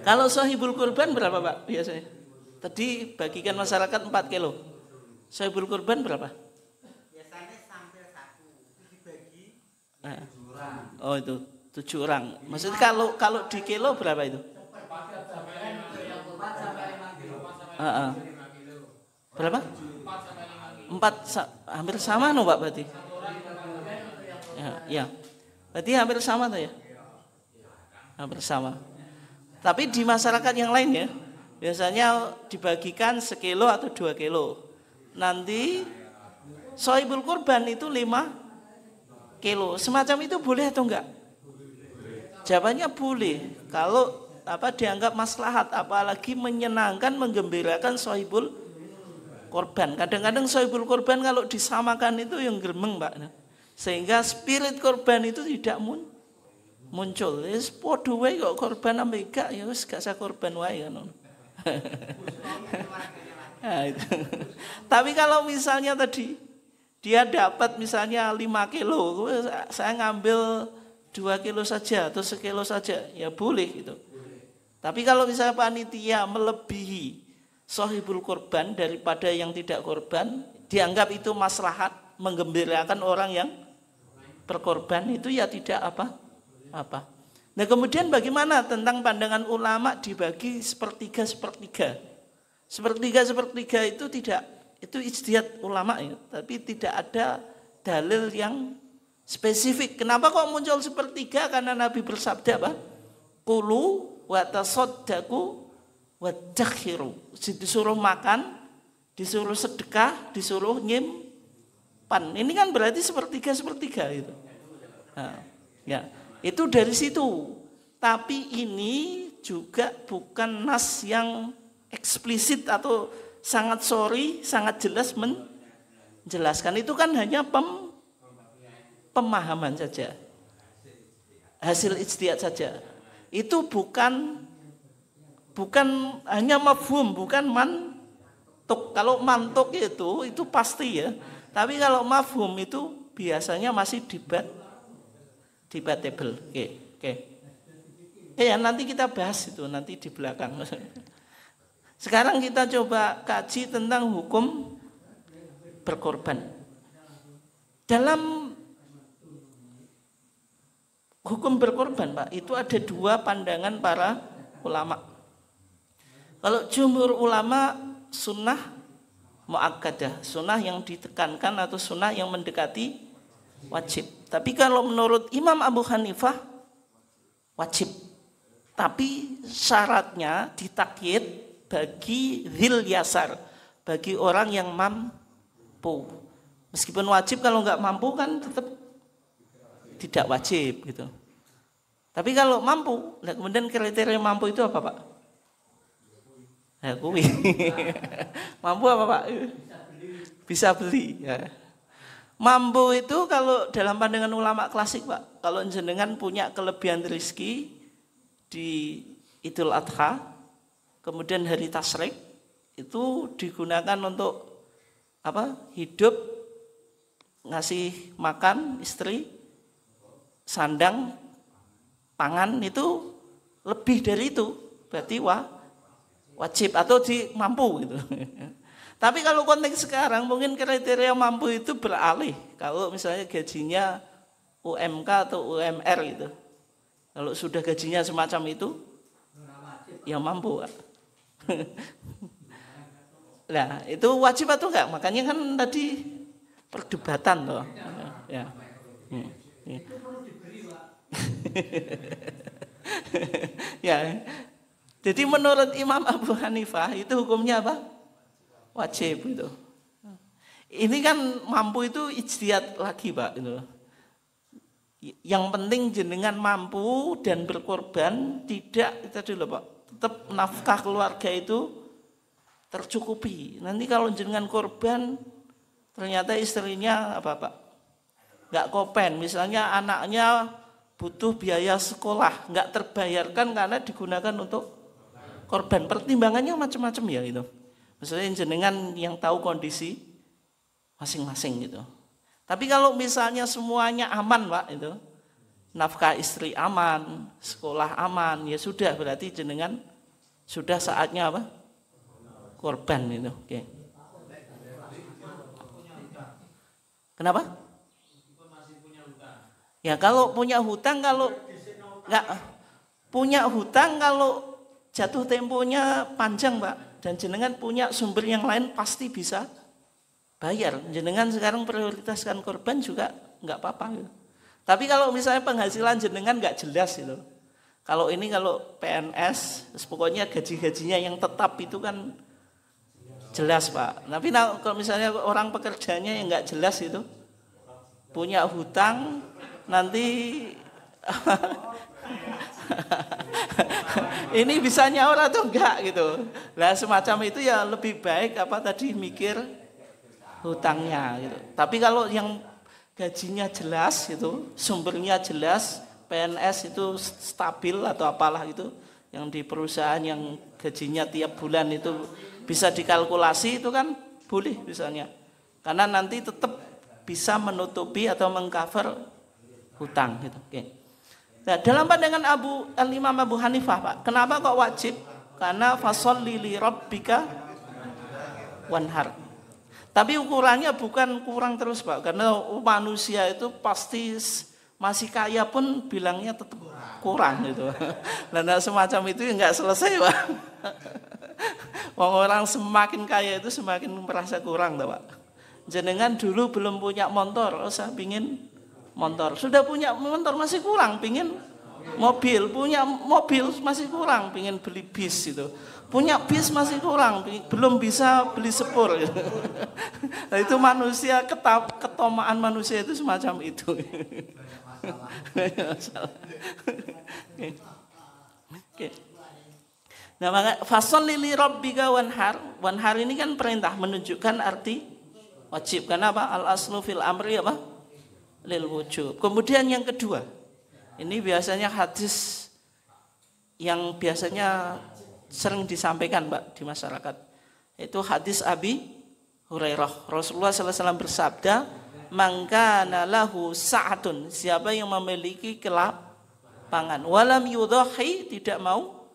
A: Kalau sahibul kurban berapa, Pak, biasanya? Tadi bagikan masyarakat 4 kilo. Sahibul kurban berapa?
B: Biasanya sampai 1 dibagi
A: 7 orang. Oh, itu 7 orang. Maksudnya kalau di kilo berapa itu? Berapa? 4 hampir sama no Pak berarti. Ya. Berarti hampir sama tuh ya. Hampir sama. Tapi di masyarakat yang lain ya, biasanya dibagikan 1 kilo atau 2 kilo. Nanti sohibul kurban itu 5 kilo. Semacam itu boleh atau enggak? Jawabannya boleh. Kalau dianggap maslahat, apalagi menyenangkan, menggembirakan sohibul korban. Kadang-kadang sohibul korban kalau disamakan itu yang gremeng Pak, sehingga spirit korban itu tidak muncul. Wis padha wae kok korban ambek gak ya wis gak usah korban wae kan. Nah, itu. Tapi kalau misalnya tadi dia dapat misalnya 5 kilo, saya ngambil 2 kilo saja atau 1 kilo saja, ya boleh gitu. Tapi kalau misalnya panitia melebihi sohibul korban daripada yang tidak korban, dianggap itu maslahat, menggembirakan orang yang berkorban, itu ya tidak apa. Nah kemudian bagaimana tentang pandangan ulama dibagi sepertiga itu tidak, itu ijtihad ulama ya, tapi tidak ada dalil yang spesifik. Kenapa kok muncul sepertiga? Karena Nabi bersabda apa? Qulu wa tasaddaqu wa dakhiru. Disuruh makan, disuruh sedekah, disuruh nyimpan. Ini kan berarti sepertiga itu. Nah, ya, itu dari situ. Tapi ini juga bukan nas yang eksplisit atau sangat sangat jelas menjelaskan. Itu kan hanya pemahaman saja, hasil ijtihad saja. Itu bukan hanya mafhum, bukan mantuk. Kalau mantuk itu pasti ya. Tapi kalau mafhum itu biasanya masih debatable. Oke. Ya nanti kita bahas itu nanti di belakang. Sekarang kita coba kaji tentang hukum berkorban. Dalam hukum berkorban Pak, itu ada 2 pandangan para ulama. Kalau jumhur ulama sunnah muakkadah, sunnah yang ditekankan atau sunnah yang mendekati wajib. Tapi kalau menurut Imam Abu Hanifah wajib. Tapi syaratnya ditakyid bagi dzil yasar, bagi orang yang mampu. Meskipun wajib, kalau nggak mampu kan tetap tidak wajib gitu. Tapi kalau mampu, nah kemudian kriteria mampu itu apa Pak? Mampu apa Pak? Bisa beli. Ya. Mampu itu kalau dalam pandangan ulama klasik Pak, kalau jenengan punya kelebihan rezeki di Idul Adha, kemudian hari Tasyrik, itu digunakan untuk hidup, ngasih makan istri, sandang, pangan, itu lebih dari itu, berarti wajib atau mampu gitu. Tapi kalau konteks sekarang mungkin kriteria mampu itu beralih. Kalau misalnya gajinya UMK atau UMR gitu, kalau sudah gajinya semacam itu, ya mampu. Nah itu wajib atau enggak? Makanya kan tadi perdebatan loh. Ya. Ya. Jadi menurut Imam Abu Hanifah itu hukumnya apa? Wajib itu. Ini kan mampu itu ijtihad lagi Pak itu. Yang penting jenengan mampu dan berkorban, tidak itu dulu Pak. Tetap nafkah keluarga itu tercukupi. Nanti kalau jenengan korban ternyata istrinya Pak? Enggak kopen, misalnya anaknya butuh biaya sekolah, enggak terbayarkan karena digunakan untuk korban. Pertimbangannya macam-macam ya itu. Maksudnya jenengan yang tahu kondisi masing-masing gitu. Tapi kalau misalnya semuanya aman Pak itu, nafkah istri aman, sekolah aman, ya sudah berarti jenengan sudah saatnya apa? Korban itu. Oke. Kenapa? Ya kalau punya hutang, kalau enggak punya hutang, kalau jatuh temponya panjang Pak, dan jenengan punya sumber yang lain pasti bisa bayar. Jenengan sekarang prioritaskan korban juga nggak apa-apa gitu. Tapi kalau misalnya penghasilan jenengan nggak jelas gitu. Kalau PNS, pokoknya gaji-gajinya yang tetap itu kan jelas Pak. Tapi kalau misalnya orang pekerjanya yang nggak jelas itu, punya hutang, nanti ini bisa nyaur atau enggak gitu. Nah semacam itu ya lebih baik mikir hutangnya gitu. Tapi kalau yang gajinya jelas gitu, sumbernya jelas, PNS itu stabil atau apalah itu, yang di perusahaan yang gajinya tiap bulan itu bisa dikalkulasi, itu kan boleh misalnya. Karena nanti tetap bisa menutupi atau mengcover hutang gitu. Oke. Nah, dalam pandangan Imam Abu Hanifah, Pak, kenapa kok wajib? Karena fasholli li rabbika wanhar. Tapi ukurannya bukan kurang terus Pak, karena manusia itu pasti masih kaya pun bilangnya tetap kurang gitu. Nah semacam itu nggak selesai Pak. Orang semakin kaya itu semakin merasa kurang Pak. Jenengan dulu belum punya motor, saya pingin motor. Sudah punya motor masih kurang, pingin mobil. Punya mobil masih kurang, pingin beli bis gitu. Punya bis masih kurang, belum bisa beli sepur. Gitu. Nah, itu manusia, ketomaan manusia itu semacam itu. Oke. Nah, maka fasholli li rabbika wanhar. Wanhar ini kan perintah, menunjukkan arti wajib. Karena apa? Al aslu fil amri apa? Lil wujub. Kemudian yang kedua, ini biasanya hadis yang biasanya sering disampaikan Pak di masyarakat. Itu hadis Abi Hurairah. Rasulullah SAW bersabda, "Man kana lahu sa'atun," siapa yang memiliki kelapangan, walam yudhahi, tidak mau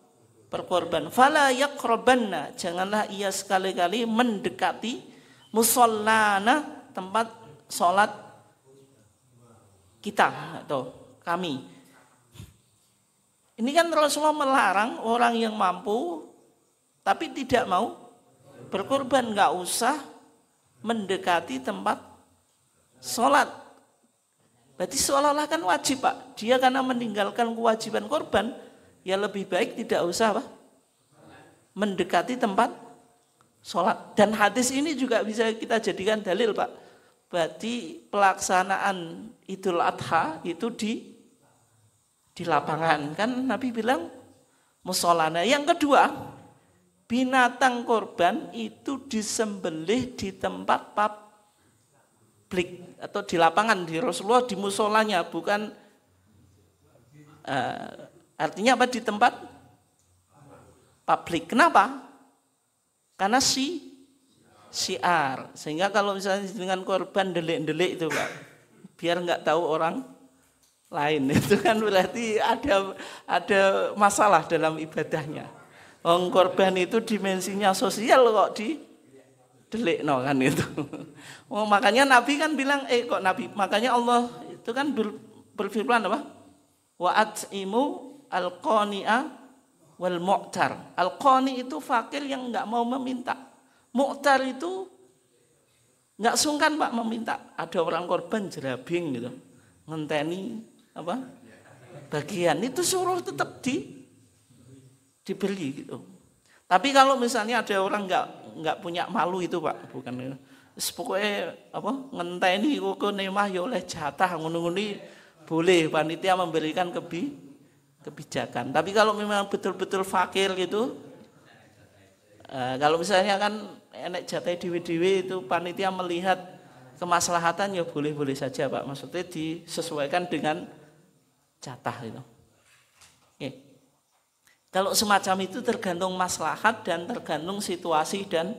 A: berkorban, fala yaqrabanna, janganlah ia sekali-kali mendekati musallana, tempat salat kita atau kami. Ini kan Rasulullah melarang orang yang mampu tapi tidak mau berkorban, nggak usah mendekati tempat sholat. Berarti seolah-olah kan wajib Pak. Dia karena meninggalkan kewajiban korban, ya lebih baik tidak usah mendekati tempat sholat. Dan hadis ini juga bisa kita jadikan dalil Pak. Berarti pelaksanaan Idul Adha itu di lapangan, kan Nabi bilang musholana. Yang kedua, binatang korban itu disembelih di tempat publik atau di lapangan. Di Rasulullah di musholanya, bukan artinya apa, di tempat publik. Kenapa? Karena syiar. Sehingga kalau misalnya dengan korban delik-delik itu Pak, biar nggak tahu orang lain, itu kan berarti ada masalah dalam ibadahnya. Korban itu dimensinya sosial kok didelikno kan itu. Makanya Nabi kan bilang makanya Allah itu kan berfirman apa? Wa at'imu al-qani'a wal mu'tar. Al-qani itu fakir yang enggak mau meminta. Mu'tar itu enggak sungkan Pak meminta. Ada orang korban jerabing gitu, ngenteni bagian itu suruh tetap dibeli gitu. Tapi kalau misalnya ada orang nggak punya malu itu Pak, bukan pokoknya ngenteni kok nemah ya oleh jatah ngono-ngono, boleh panitia memberikan kebijakan. Tapi kalau memang betul-betul fakir gitu, kalau misalnya kan enek jatah dewe-dewe, itu panitia melihat kemaslahatan ya boleh-boleh saja Pak. Maksudnya disesuaikan dengan jatah itu. Oke. Kalau semacam itu tergantung maslahat dan tergantung situasi dan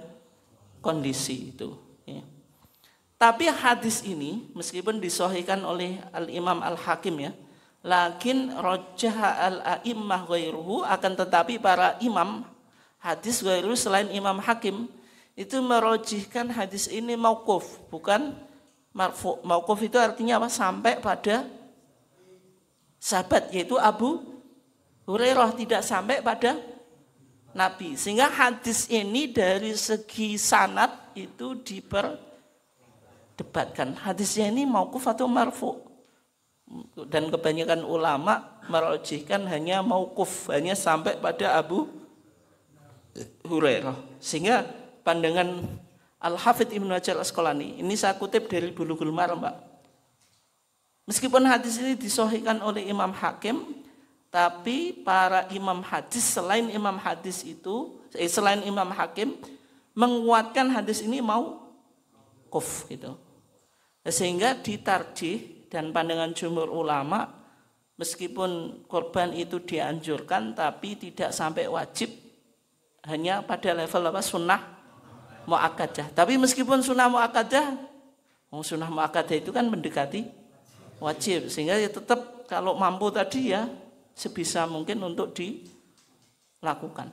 A: kondisi itu. Oke. Tapi hadis ini meskipun disahihkan oleh Al-Imam Al-Hakim ya, lakin rajjaha al-a'immah ghairuhu, akan tetapi para imam hadis ghairu selain Imam Hakim itu merojihkan hadis ini mauquf, bukan marfu. Mauquf itu artinya apa? Sampai pada sahabat, yaitu Abu Hurairah, tidak sampai pada Nabi. Sehingga hadis ini dari segi sanad itu diperdebatkan. Hadisnya ini mauquf atau marfu. Dan kebanyakan ulama merojihkan hanya mauquf, hanya sampai pada Abu Hurairah. Sehingga pandangan Al-Hafidz Ibnu Hajar Al-Asqalani, ini saya kutip dari Bulughul Maram, Pak. Meskipun hadis ini disahihkan oleh Imam Hakim, tapi para imam hadis selain Imam Hakim menguatkan hadis ini mauquf gitu. Sehingga ditarjih dan pandangan jumhur ulama, meskipun korban itu dianjurkan tapi tidak sampai wajib, hanya pada level sunnah muakkadah. Tapi meskipun sunnah muakkadah itu kan mendekati wajib, sehingga ya tetap kalau mampu tadi ya sebisa mungkin untuk dilakukan.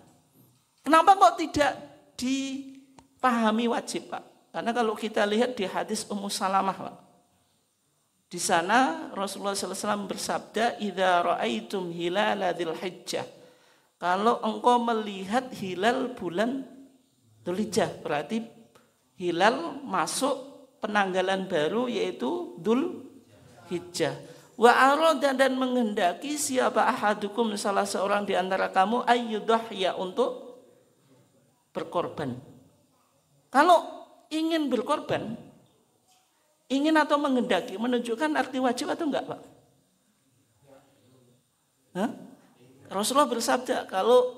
A: Kenapa kok tidak dipahami wajib, Pak? Karena kalau kita lihat di hadis Ummu Salamah, Pak, di sana Rasulullah SAW bersabda, "Idza ra'aitum hilala dzulhijjah." Kalau engkau melihat hilal bulan Dzulhijjah, berarti hilal masuk penanggalan baru yaitu Dzulhijjah. Wa arada dan menghendaki siapa ahadukum, salah seorang di antara kamu, ayyudhya, untuk berkorban. Kalau ingin berkorban, ingin atau menghendaki menunjukkan arti wajib atau enggak, Pak? Hah? Rasulullah bersabda, kalau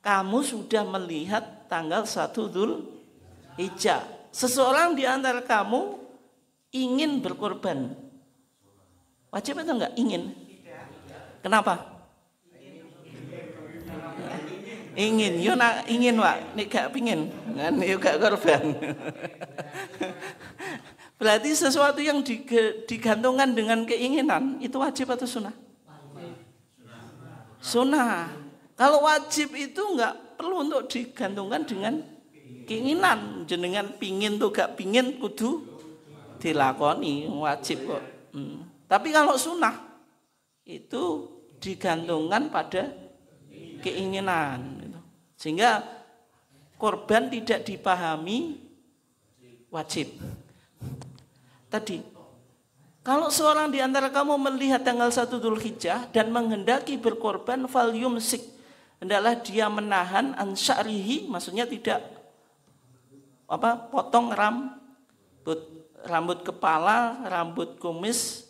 A: kamu sudah melihat tanggal 1 Dzulhijjah, seseorang di antara kamu ingin berkorban, wajib atau enggak? Ingin. Kenapa? Ingin. Yo nak ingin, Pak. Nek gak pingin, kan yo gak korban. Berarti sesuatu yang digantungkan dengan keinginan itu wajib atau sunnah? Sunnah. Kalau wajib itu enggak perlu untuk digantungkan dengan keinginan. Jenengan pingin tuh gak pingin kudu dilakoni, wajib kok. Tapi kalau sunnah itu digantungkan pada keinginan, gitu. Sehingga korban tidak dipahami wajib. Tadi, kalau seorang di antara kamu melihat tanggal 1 Dzulhijjah dan menghendaki berkorban, fal yumsik, hendaklah dia menahan an sya'rihi, maksudnya tidak potong rambut kepala, rambut kumis,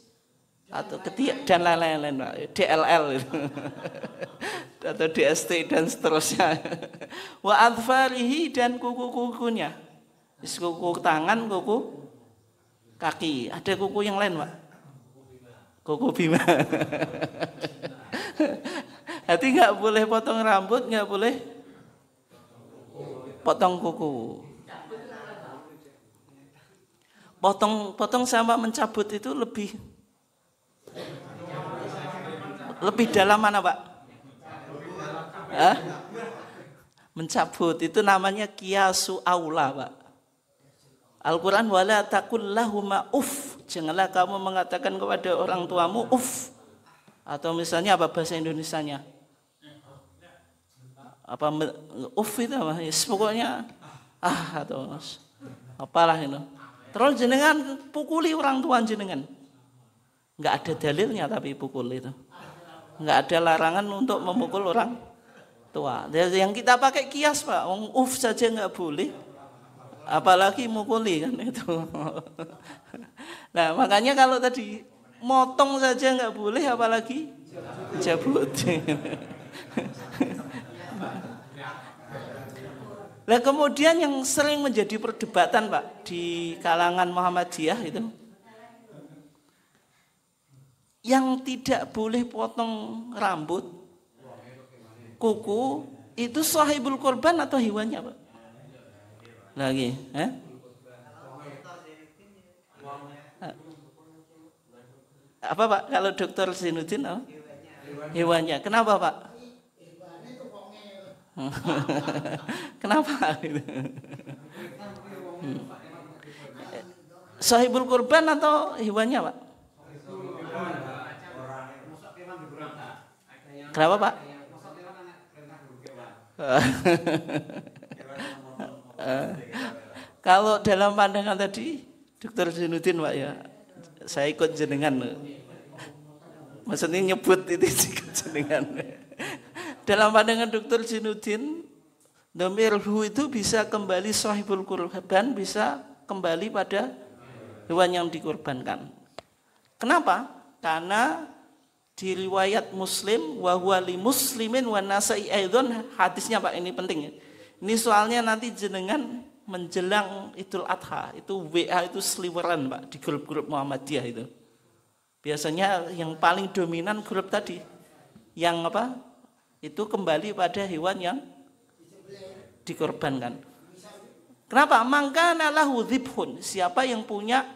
A: atau ketiak dan lain-lain, DLL atau DST dan seterusnya. Wa adfarihi, dan kuku-kukunya, kuku tangan, kuku kaki. Ada kuku yang lain, Pak? Kuku bima. Hati nggak boleh potong rambut, nggak boleh potong kuku. Potong sama mencabut itu lebih dalam mana, Pak? Mencabut itu namanya qiyasu aula, Pak. Al-Quran, wala taqul lahuma uff, janganlah kamu mengatakan kepada orang tuamu uff. Atau misalnya apa bahasa Indonesianya? Apa uff itu apa? Yes, pokoknya atau apalah itu. Terus jenengan pukuli orang tua jenengan. Enggak ada dalilnya tapi pukul itu. Enggak ada larangan untuk memukul orang tua. Yang kita pakai kias, Pak. Uff saja enggak boleh, apalagi mukuli, kan itu. Nah, makanya kalau tadi motong saja enggak boleh, apalagi cabut. Nah, kemudian yang sering menjadi perdebatan, Pak, di kalangan Muhammadiyah itu, yang tidak boleh potong rambut, kuku, itu sahibul korban atau hewannya, Pak? Lagi, apa, Pak? Kalau Dr. Zainuddin, hewannya. Kenapa, Pak? Kenapa? Sahibul korban atau hewannya, Pak? Kenapa, Pak? Kalau dalam pandangan tadi Dr. Zainuddin Pak ya, saya ikut jenengan. Maksudnya nyebut itu ikut jenengan. Dalam pandangan Dr. Zainuddin, dhamirhu itu bisa kembali sahibul kurban, bisa kembali pada hewan yang dikorbankan. Kenapa? Karena di riwayat Muslim wa huwa li muslimin wa nasai aidzon, hadisnya Pak ini penting ya. Ini soalnya nanti jenengan menjelang Idul Adha itu WA itu seliweran Pak di grup-grup Muhammadiyah itu. Biasanya yang paling dominan grup tadi yang apa? Itu kembali pada hewan yang dikorbankan. Kenapa? Maka nalahu dzibhun, siapa yang punya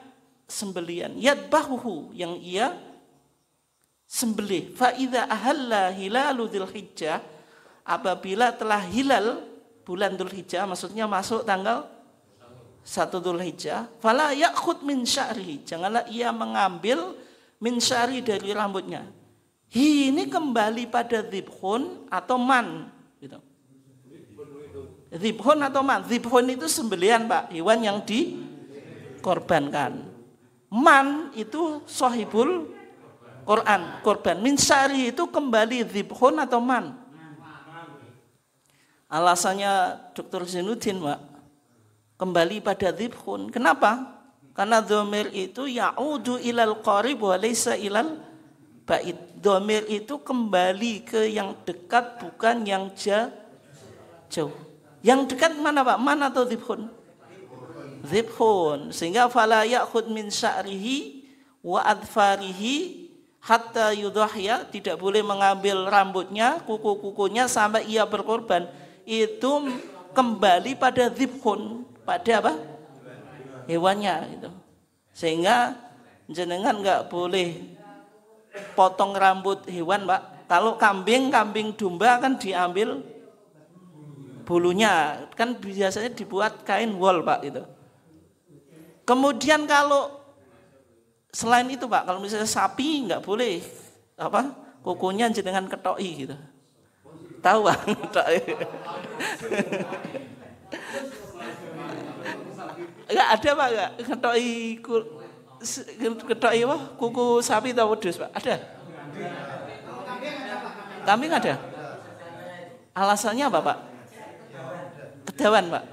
A: sembelian, yadbahuhu, yang ia sembelih. Fa idza ahalla hilalu dzulhijjah, apabila telah hilal bulan Dzulhijjah, maksudnya masuk tanggal 1 Dzulhijjah, fala ya'khud min sya'rihi, janganlah ia mengambil min sya'ri dari rambutnya. Ini kembali pada dzibhun atau man gitu. Dzibhun atau man. Dzibhun itu sembelihan Pak, hewan yang dikorbankan. Man itu sahibul Quran, korban. Min sya'ri itu kembali dzibhun atau man. Alasannya Dr. Zainuddin Pak, kembali pada dzibhun. Kenapa? Karena dhamir itu ya'udu ilal qarib wa laysa ilal ba'id. Dhamir itu kembali ke yang dekat, bukan yang jauh. Yang dekat mana Pak? Man atau dzibhun? Dzibhun. Sehingga fala ya'khud min sya'rihi wa adfarihi hatta yudhahya, tidak boleh mengambil rambutnya, kuku-kukunya sampai ia berkorban. Itu kembali pada dzibhun, pada apa? Hewannya itu. Sehingga jenengan enggak boleh potong rambut hewan, Pak. Kalau kambing domba kan diambil bulunya, kan biasanya dibuat kain wol, Pak, itu. Kemudian kalau selain itu, Pak, kalau misalnya sapi enggak boleh apa? Kukunya jenengan ketoki gitu. Tahu Pak? Enggak ada Pak, enggak ketoki apa? Kuku sapi atau wedhus, Pak? Ada? Kambing ada? Alasannya apa, Pak? Kedawan, Pak?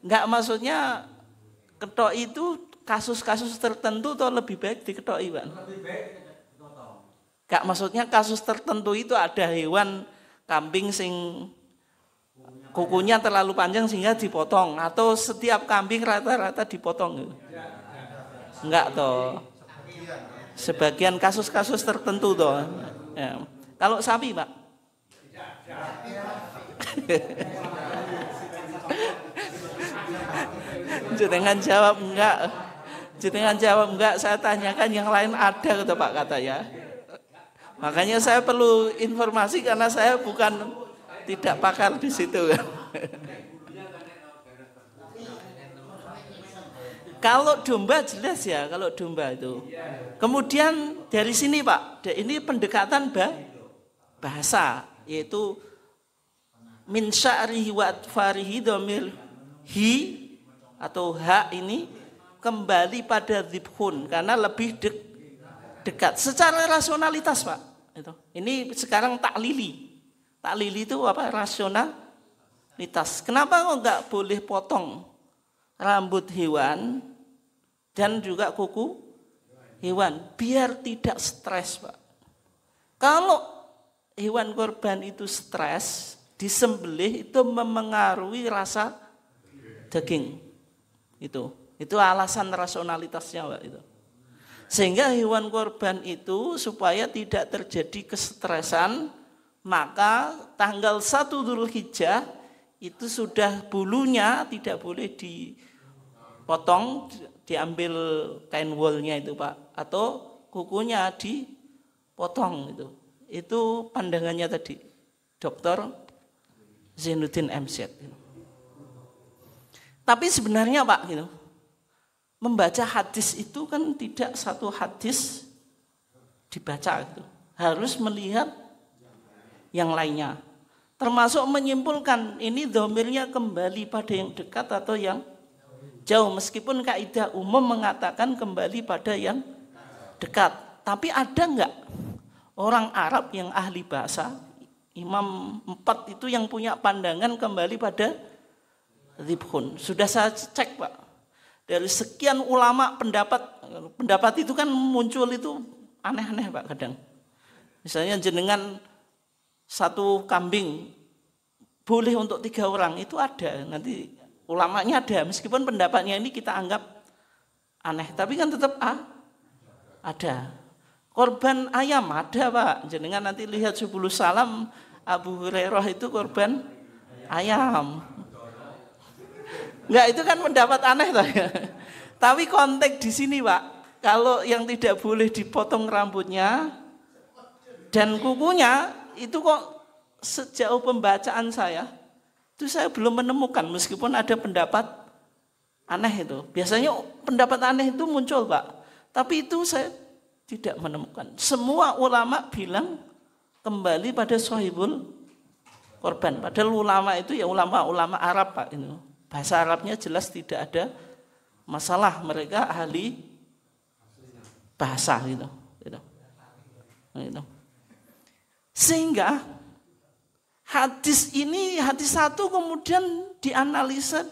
A: Enggak, maksudnya ketoki itu kasus-kasus tertentu atau lebih baik diketoki, Pak? Lebih baik. Kak, maksudnya kasus tertentu itu ada hewan kambing sing kukunya terlalu panjang sehingga dipotong, atau setiap kambing rata-rata dipotong. Enggak toh. Sebagian kasus-kasus tertentu toh. Ya. Kalau sapi, Pak? Jangan jawab enggak. Jangan jawab enggak, saya tanyakan yang lain ada kata Pak, kata ya. Makanya saya perlu informasi karena saya bukan tidak pakar di situ. Kalau domba jelas ya, kalau domba itu. Kemudian dari sini Pak, ini pendekatan bahasa, yaitu min sya'rihi wa atfarihi, dhamir hi atau ha ini kembali pada dzibhun karena lebih dekat secara rasionalitas, Pak. Itu. Ini sekarang taklili. Taklili itu apa? Rasionalitas. Kenapa kok enggak boleh potong rambut hewan dan juga kuku hewan? Biar tidak stres, Pak. Kalau hewan korban itu stres, disembelih itu memengaruhi rasa daging. Itu alasan rasionalitasnya, Pak, itu. Sehingga hewan korban itu supaya tidak terjadi kestresan, maka tanggal 1 Dzulhijjah itu sudah bulunya tidak boleh dipotong, diambil kain wolnya itu, Pak, atau kukunya dipotong itu. Itu pandangannya tadi Dr. Zainuddin MZ. Tapi sebenarnya, Pak, gitu, membaca hadis itu kan tidak satu hadis dibaca gitu. Harus melihat yang lainnya. termasuk menyimpulkan ini dhamirnya kembali pada yang dekat atau yang jauh, meskipun kaidah umum mengatakan kembali pada yang dekat. Tapi ada enggak orang Arab yang ahli bahasa, Imam 4 itu yang punya pandangan kembali pada dhibhun? Sudah saya cek Pak, dari sekian ulama pendapat itu kan muncul itu aneh-aneh Pak kadang. Misalnya jenengan satu kambing boleh untuk 3 orang, itu ada, nanti ulamanya ada, meskipun pendapatnya ini kita anggap aneh, tapi kan tetap ada. Korban ayam ada Pak, jenengan nanti lihat 10 salam Abu Hurairah itu korban ayam. Enggak, itu kan pendapat aneh tapi konteks di sini Pak, kalau yang tidak boleh dipotong rambutnya dan kukunya itu kok sejauh pembacaan saya itu saya belum menemukan, meskipun ada pendapat aneh itu. Biasanya pendapat aneh itu muncul Pak, tapi itu saya tidak menemukan. Semua ulama bilang kembali pada sahibul korban. Padahal ulama itu ya ulama Arab Pak, itu bahasa Arabnya jelas tidak ada masalah, mereka ahli bahasa gitu. Sehingga hadis ini, hadis 1 kemudian dianalisa,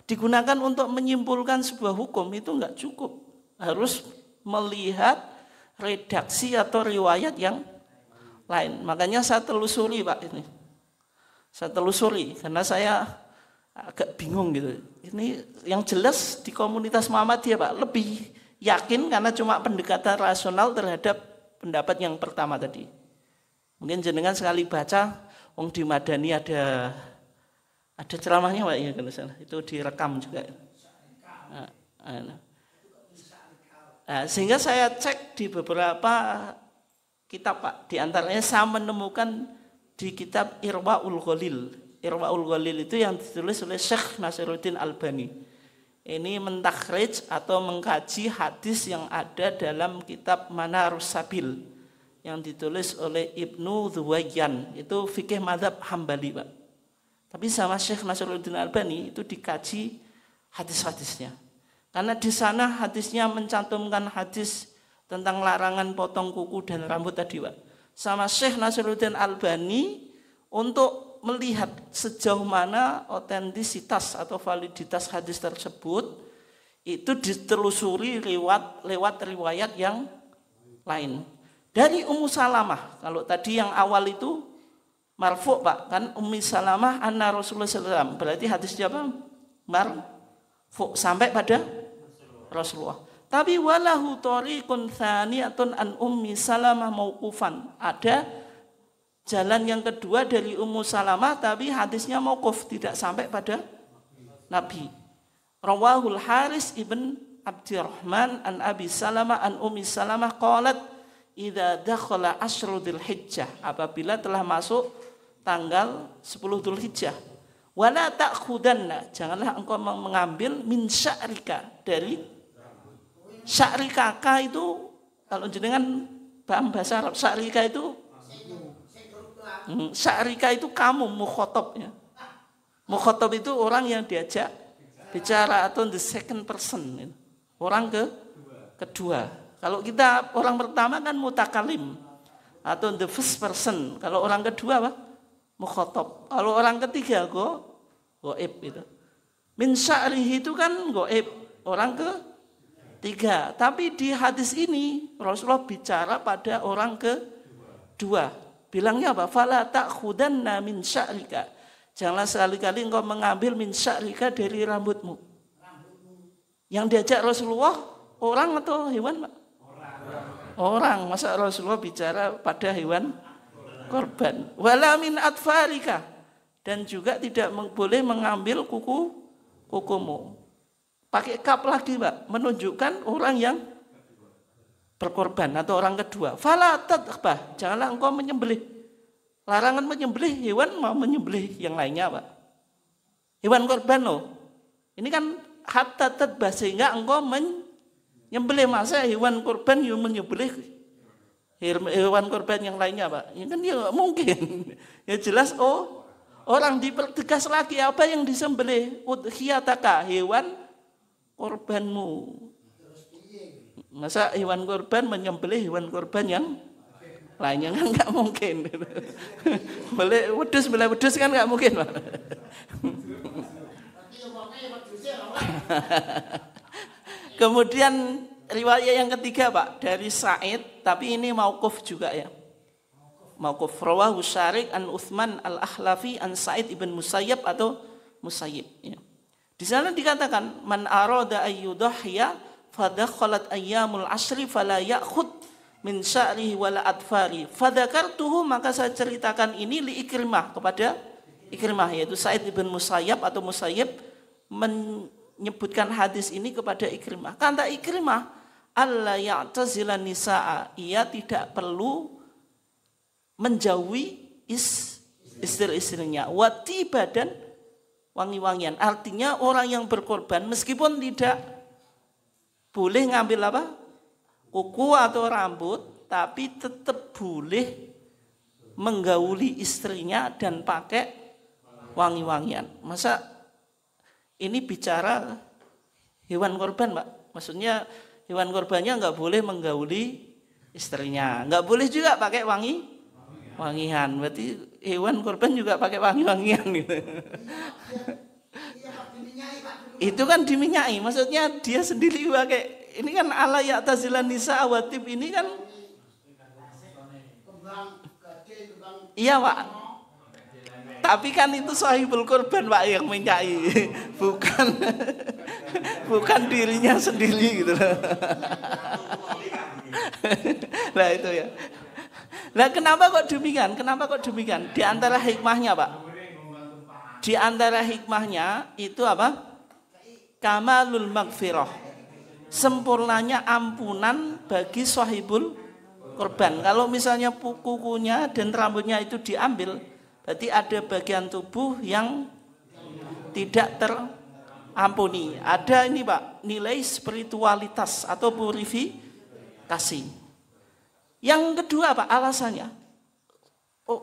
A: digunakan untuk menyimpulkan sebuah hukum, itu enggak cukup. Harus melihat redaksi atau riwayat yang lain. Makanya saya telusuri Pak ini. Saya telusuri karena saya agak bingung gitu. Ini yang jelas di komunitas Muhammadiyah Pak lebih yakin karena cuma pendekatan rasional terhadap pendapat yang pertama tadi. Mungkin jenengan sekali baca, di Madani ada ceramahnya Pak ya kalau salah. Itu direkam juga. Sehingga saya cek di beberapa kitab Pak. Di antaranya saya menemukan di kitab Irwaul Ghalil. Irwaul Ghalil itu yang ditulis oleh Syekh Nasiruddin Albani. Ini mentakhrij atau mengkaji hadis yang ada dalam kitab Manarus Sabil yang ditulis oleh Ibnu Dzuwayyan. Itu fikih mazhab Hambali Pak. Tapi sama Syekh Nasiruddin Albani itu dikaji hadis-hadisnya. Karena di sana hadisnya mencantumkan hadis tentang larangan potong kuku dan rambut tadi Pak. Sama Syekh Nasiruddin Albani untuk melihat sejauh mana otentisitas atau validitas hadis tersebut itu ditelusuri lewat riwayat yang lain. Dari Ummu Salamah, kalau tadi yang awal itu marfu' Pak, kan Ummi Salamah anna Rasulullah SAW, berarti hadisnya apa? Marfu' sampai pada Rasulullah. Tapi walahu tariqun tsaniyatun an Ummi Salamah mauqufan. Ada jalan yang kedua dari Ummu Salamah tapi hadisnya mauquf, tidak sampai pada Nabi. Rawahul Haris ibn Abdurrahman an Abi Salamah an Ummi Salamah qalat idza dakhala asyru dzulhijjah, apabila telah masuk tanggal 10 Dzulhijjah, wala ta'khudanna, janganlah engkau mengambil min sya'rika, dari sya'rika itu kalau jenengan paham bahasa Arab, sya'rika itu sya'rika itu kamu, mukhotob ya. Mukhotob itu orang yang diajak bicara atau the second person, orang kedua. Kalau kita orang pertama kan mutakalim atau the first person. Kalau orang kedua apa? Mukhotob. Kalau orang ketiga goib itu. Min sya'rihi itu kan goib, orang ketiga. Tapi di hadis ini Rasulullah bicara pada orang kedua. Bilangnya apa? Fala ta'khudanna min sya'rika. Janganlah sekali-kali engkau mengambil min sya'rika dari rambutmu. Yang diajak Rasulullah orang atau hewan, Pak? Orang. Masa Rasulullah bicara pada hewan korban? Wala min atfarika. Dan juga tidak boleh mengambil kukumu. Pakai kap lagi Pak, menunjukkan orang yang berkorban atau orang kedua. Fala tadbah, janganlah engkau menyembelih. Larangan menyembelih hewan, mau menyembelih yang lainnya Pak. Hewan korban loh. Ini kan hatta tadbah, sehingga engkau menyembelih. Masa hewan korban yang menyembelih hewan korban yang lainnya Pak. Ya kan ya nggak mungkin. Ya jelas orang dipertegas lagi apa yang disembelih, udhiyataka, hewan korbanmu. Masa hewan korban menyembelih hewan korban yang lainnya kan nggak mungkin. Boleh wedhus kan nggak mungkin Pak. Kemudian riwayat yang ketiga Pak dari Sa'id, tapi ini mauquf juga ya. Mauquf rawahu Syarik an Utsman al-Akhlafi an Sa'id ibn Musayyab atau Musayyib ya. Di sana dikatakan man arada ayyudhhiya fadakhalat ayyamul ashri fala ya'khud min sya'rihi wala adfari. Fadzakartuhu, maka saya ceritakan ini li Ikrimah, kepada Ikrimah, yaitu Sa'id ibn Musayyab atau Musayyib menyebutkan hadis ini kepada Ikrimah. Kata Ikrimah, alla ya'tazilan nisaa, ia tidak perlu menjauhi istri-istrinya, watiba dan wangi-wangian. Artinya orang yang berkorban meskipun tidak boleh ngambil apa? Kuku atau rambut, tapi tetap boleh menggauli istrinya dan pakai wangi-wangian. Masa ini bicara hewan korban Pak? Maksudnya hewan korbannya nggak boleh menggauli istrinya, nggak boleh juga pakai wangian. Berarti hewan korban juga pakai wangi-wangian gitu. Itu kan diminyai, maksudnya dia sendiri pakai. Ini kan ala ya'tazilan nisa awatib ini kan. Iya Pak. Tapi kan itu sahibul korban Pak yang minyai, bukan dirinya sendiri gitu. Nah itu ya. Nah kenapa kok demikian? Di antara hikmahnya Pak. Di antara hikmahnya itu apa? Kamalul maghfirah. Sempurnanya ampunan bagi sahibul korban. Kalau misalnya kukunya dan rambutnya itu diambil, berarti ada bagian tubuh yang tidak terampuni. Ada ini Pak, nilai spiritualitas atau purifikasi. Yang kedua Pak, alasannya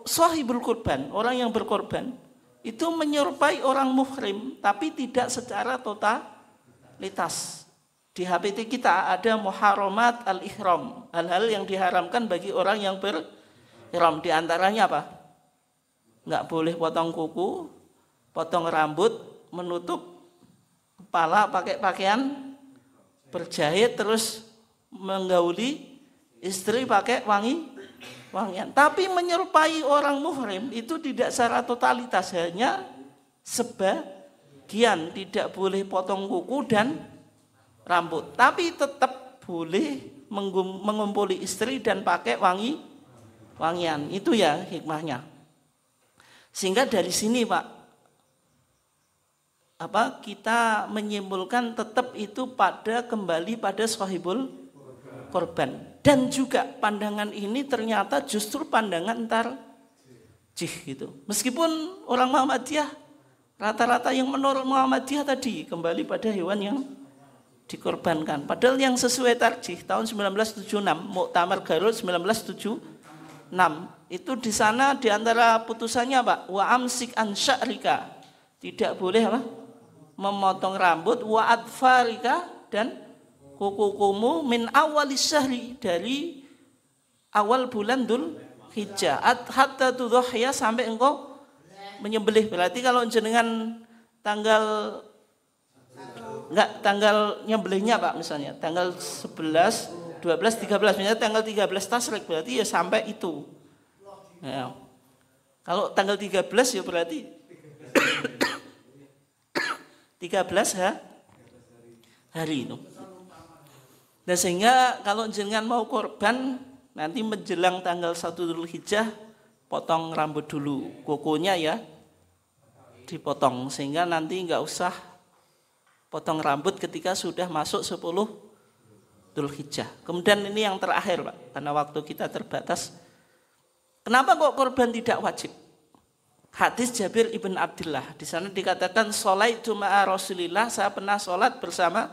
A: sahibul korban, orang yang berkorban itu menyerupai orang muhrim, tapi tidak secara totalitas. Di HPT kita ada muharramat al-ihram, hal-hal yang diharamkan bagi orang yang berihram. Di antaranya apa? Nggak boleh potong kuku, potong rambut, menutup kepala pakai pakaian berjahit, terus menggauli istri pakai wangian. Tapi menyerupai orang muhrim itu tidak secara totalitas, hanya sebagian. Tidak boleh potong kuku dan rambut, tapi tetap boleh mengumpuli istri dan pakai wangian. Itu ya hikmahnya. Sehingga dari sini Pak, kita menyimpulkan tetap itu kembali pada sahibul korban. Dan juga pandangan ini ternyata justru pandangan tarjih gitu. Meskipun orang Muhammadiyah rata-rata yang menurut Muhammadiyah tadi kembali pada hewan yang dikorbankan. Padahal yang sesuai tarjih tahun 1976, Muktamar Garut 1976, itu di sana di antara putusannya Pak, wa amsik an sya'rika, tidak boleh memotong rambut, wa adfarika, dan kukumu min awalis syahri, dari awal bulan Dzulhijjah hatta tudhhiya, sampai engkau menyembelih. Berarti kalau jenengan tanggal nyembelihnya Pak, misalnya tanggal 11, 12, 13, misalnya tanggal 13 Tasyrik, berarti ya sampai itu ya. Kalau tanggal 13 ya berarti 13 hari itu. Dan sehingga kalau jenengan mau korban nanti menjelang tanggal 1 Dzulhijjah, potong rambut dulu, kukunya ya dipotong, sehingga nanti enggak usah potong rambut ketika sudah masuk 10 Dzulhijjah. Kemudian ini yang terakhir Pak, karena waktu kita terbatas. Kenapa kok korban tidak wajib? Hadis Jabir ibn Abdullah, di sana dikatakan sholaitu ma'a Rasulillah, saya pernah sholat bersama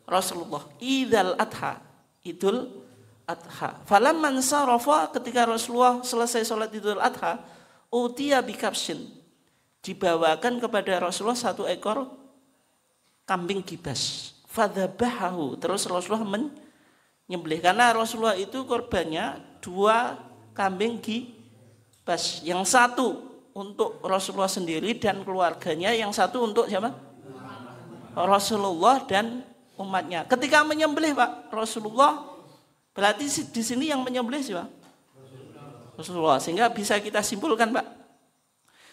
A: Rasulullah. Idul Adha Adha. Falamman sarafa, ketika Rasulullah selesai sholat Idul Adha, utiya bikabshin, dibawakan kepada Rasulullah satu ekor kambing gibas. Fadzabahu, terus Rasulullah menyembelih, karena Rasulullah itu korbannya 2 kambing gibas, yang satu untuk Rasulullah sendiri dan keluarganya, yang satu untuk siapa? Rasulullah dan umatnya. Ketika menyembelih Pak, Rasulullah, berarti di sini yang menyembelih siapa? Rasulullah. Sehingga bisa kita simpulkan Pak,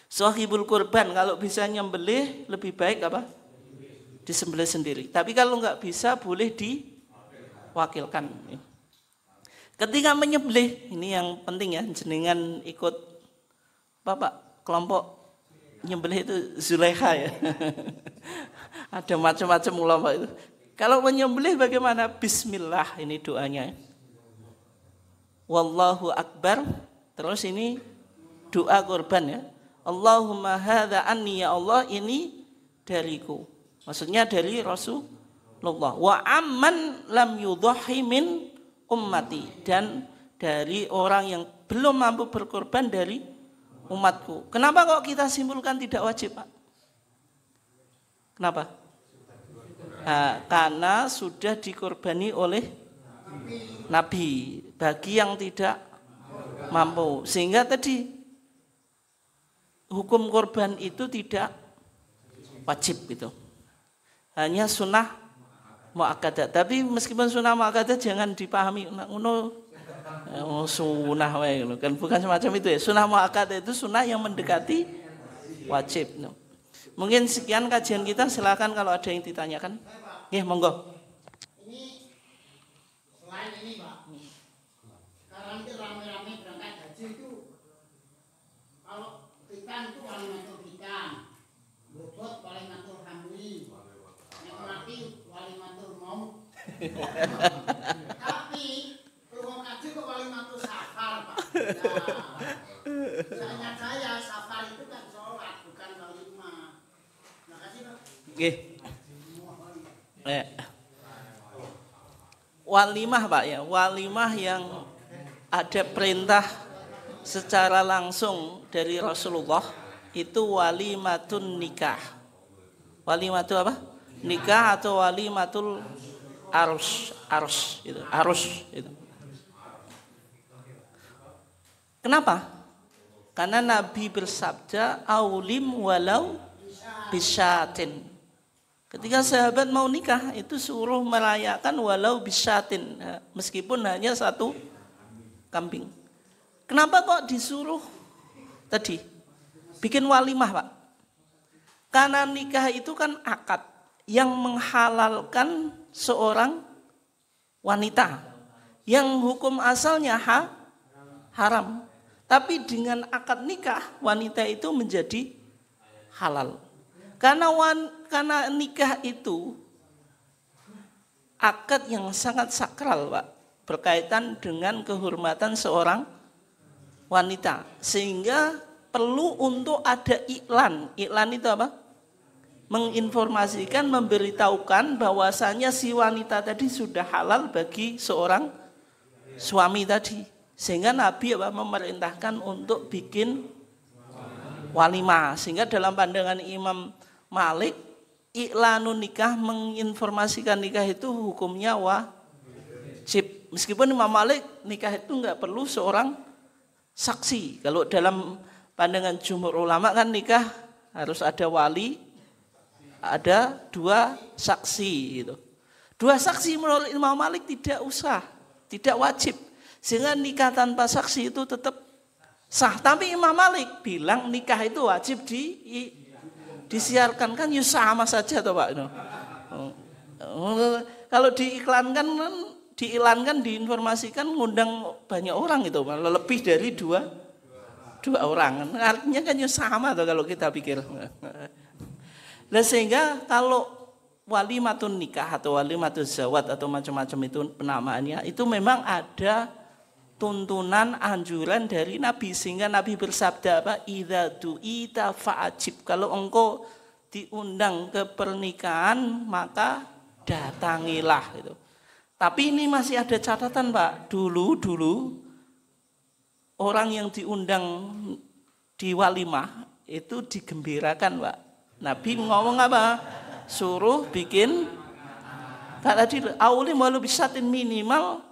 A: sahibul kurban kalau bisa nyembelih lebih baik apa? Disembelih sendiri. Tapi kalau nggak bisa boleh diwakilkan. Ketika menyembelih, ini yang penting ya, jenengan ikut Bapak kelompok nyembelih itu Zulekha ya. Ada macam-macam kelompok itu. Kalau menyembelih bagaimana? Bismillah, ini doanya. Wallahu akbar. Terus ini doa kurban ya. Allahumma hadza anni, ya Allah ini dariku. Maksudnya dari Rasulullah. Wa amman lam yudhahi min ummati, dan dari orang yang belum mampu berkorban dari umatku. Kenapa kok kita simpulkan tidak wajib, Pak? Kenapa? Nah, karena sudah dikorbani oleh Nabi bagi yang tidak mampu. Sehingga tadi hukum korban itu tidak wajib gitu. Hanya sunnah muakkadah. Tapi meskipun sunnah muakkadah jangan dipahami sunnah kan, bukan semacam itu ya. Sunnah muakkadah itu sunnah yang mendekati wajib. Mungkin sekian kajian kita, silakan kalau ada yang ditanyakan. Monggo.
B: Ini selain ini Pak, sekarang itu rame-rame berangkat haji itu, kalau ikan itu paling matur ikan, bobot paling matur hamli, mati paling matur mau. Tapi kalau kaji kok paling matur safar Pak. Nah, saya safar itu kan sholat, bukan walimah. Makasih Pak.
A: Walimah Pak ya, walimah yang ada perintah secara langsung dari Rasulullah itu walimatun nikah. Walimatu apa? Nikah atau walimatul arus itu. Kenapa? Karena Nabi bersabda aulim walau bisyatin. Ketika sahabat mau nikah itu suruh merayakan walau bisyatin, meskipun hanya 1 kambing. Kenapa kok disuruh tadi bikin walimah Pak? Karena nikah itu kan akad yang menghalalkan seorang wanita yang hukum asalnya haram. Tapi dengan akad nikah wanita itu menjadi halal. Karena nikah itu akad yang sangat sakral Pak, berkaitan dengan kehormatan seorang wanita, sehingga perlu untuk ada iklan. Iklan itu apa? Menginformasikan, memberitahukan bahwasanya si wanita tadi sudah halal bagi seorang suami tadi. Sehingga Nabi memerintahkan untuk bikin walimah. Sehingga dalam pandangan Imam Malik, iklanun nikah, menginformasikan nikah itu hukumnya wajib. Meskipun Imam Malik nikah itu enggak perlu seorang saksi. Kalau dalam pandangan jumhur ulama kan nikah harus ada wali, ada 2 saksi gitu. 2 saksi menurut Imam Malik tidak usah, tidak wajib. Sehingga nikah tanpa saksi itu tetap sah. Tapi Imam Malik bilang nikah itu wajib disiarkan, kan ya sama saja toh Pak. Kalau diiklankan, diinformasikan, ngundang banyak orang itu, lebih dari 2 orang. Artinya kan ya sama toh kalau kita pikir. Nah, sehingga kalau walimatun nikah atau walimatun zawat atau macam-macam itu penamaannya, itu memang ada tuntunan anjuran dari Nabi, sehingga Nabi bersabda apa? Idza du'ita fa'ajib. Kalau engkau diundang ke pernikahan maka datangilah gitu. Tapi ini masih ada catatan Pak. Dulu orang yang diundang di walimah itu digembirakan Pak. Nabi ngomong apa? Suruh bikin tadi awli walau bisatin minimal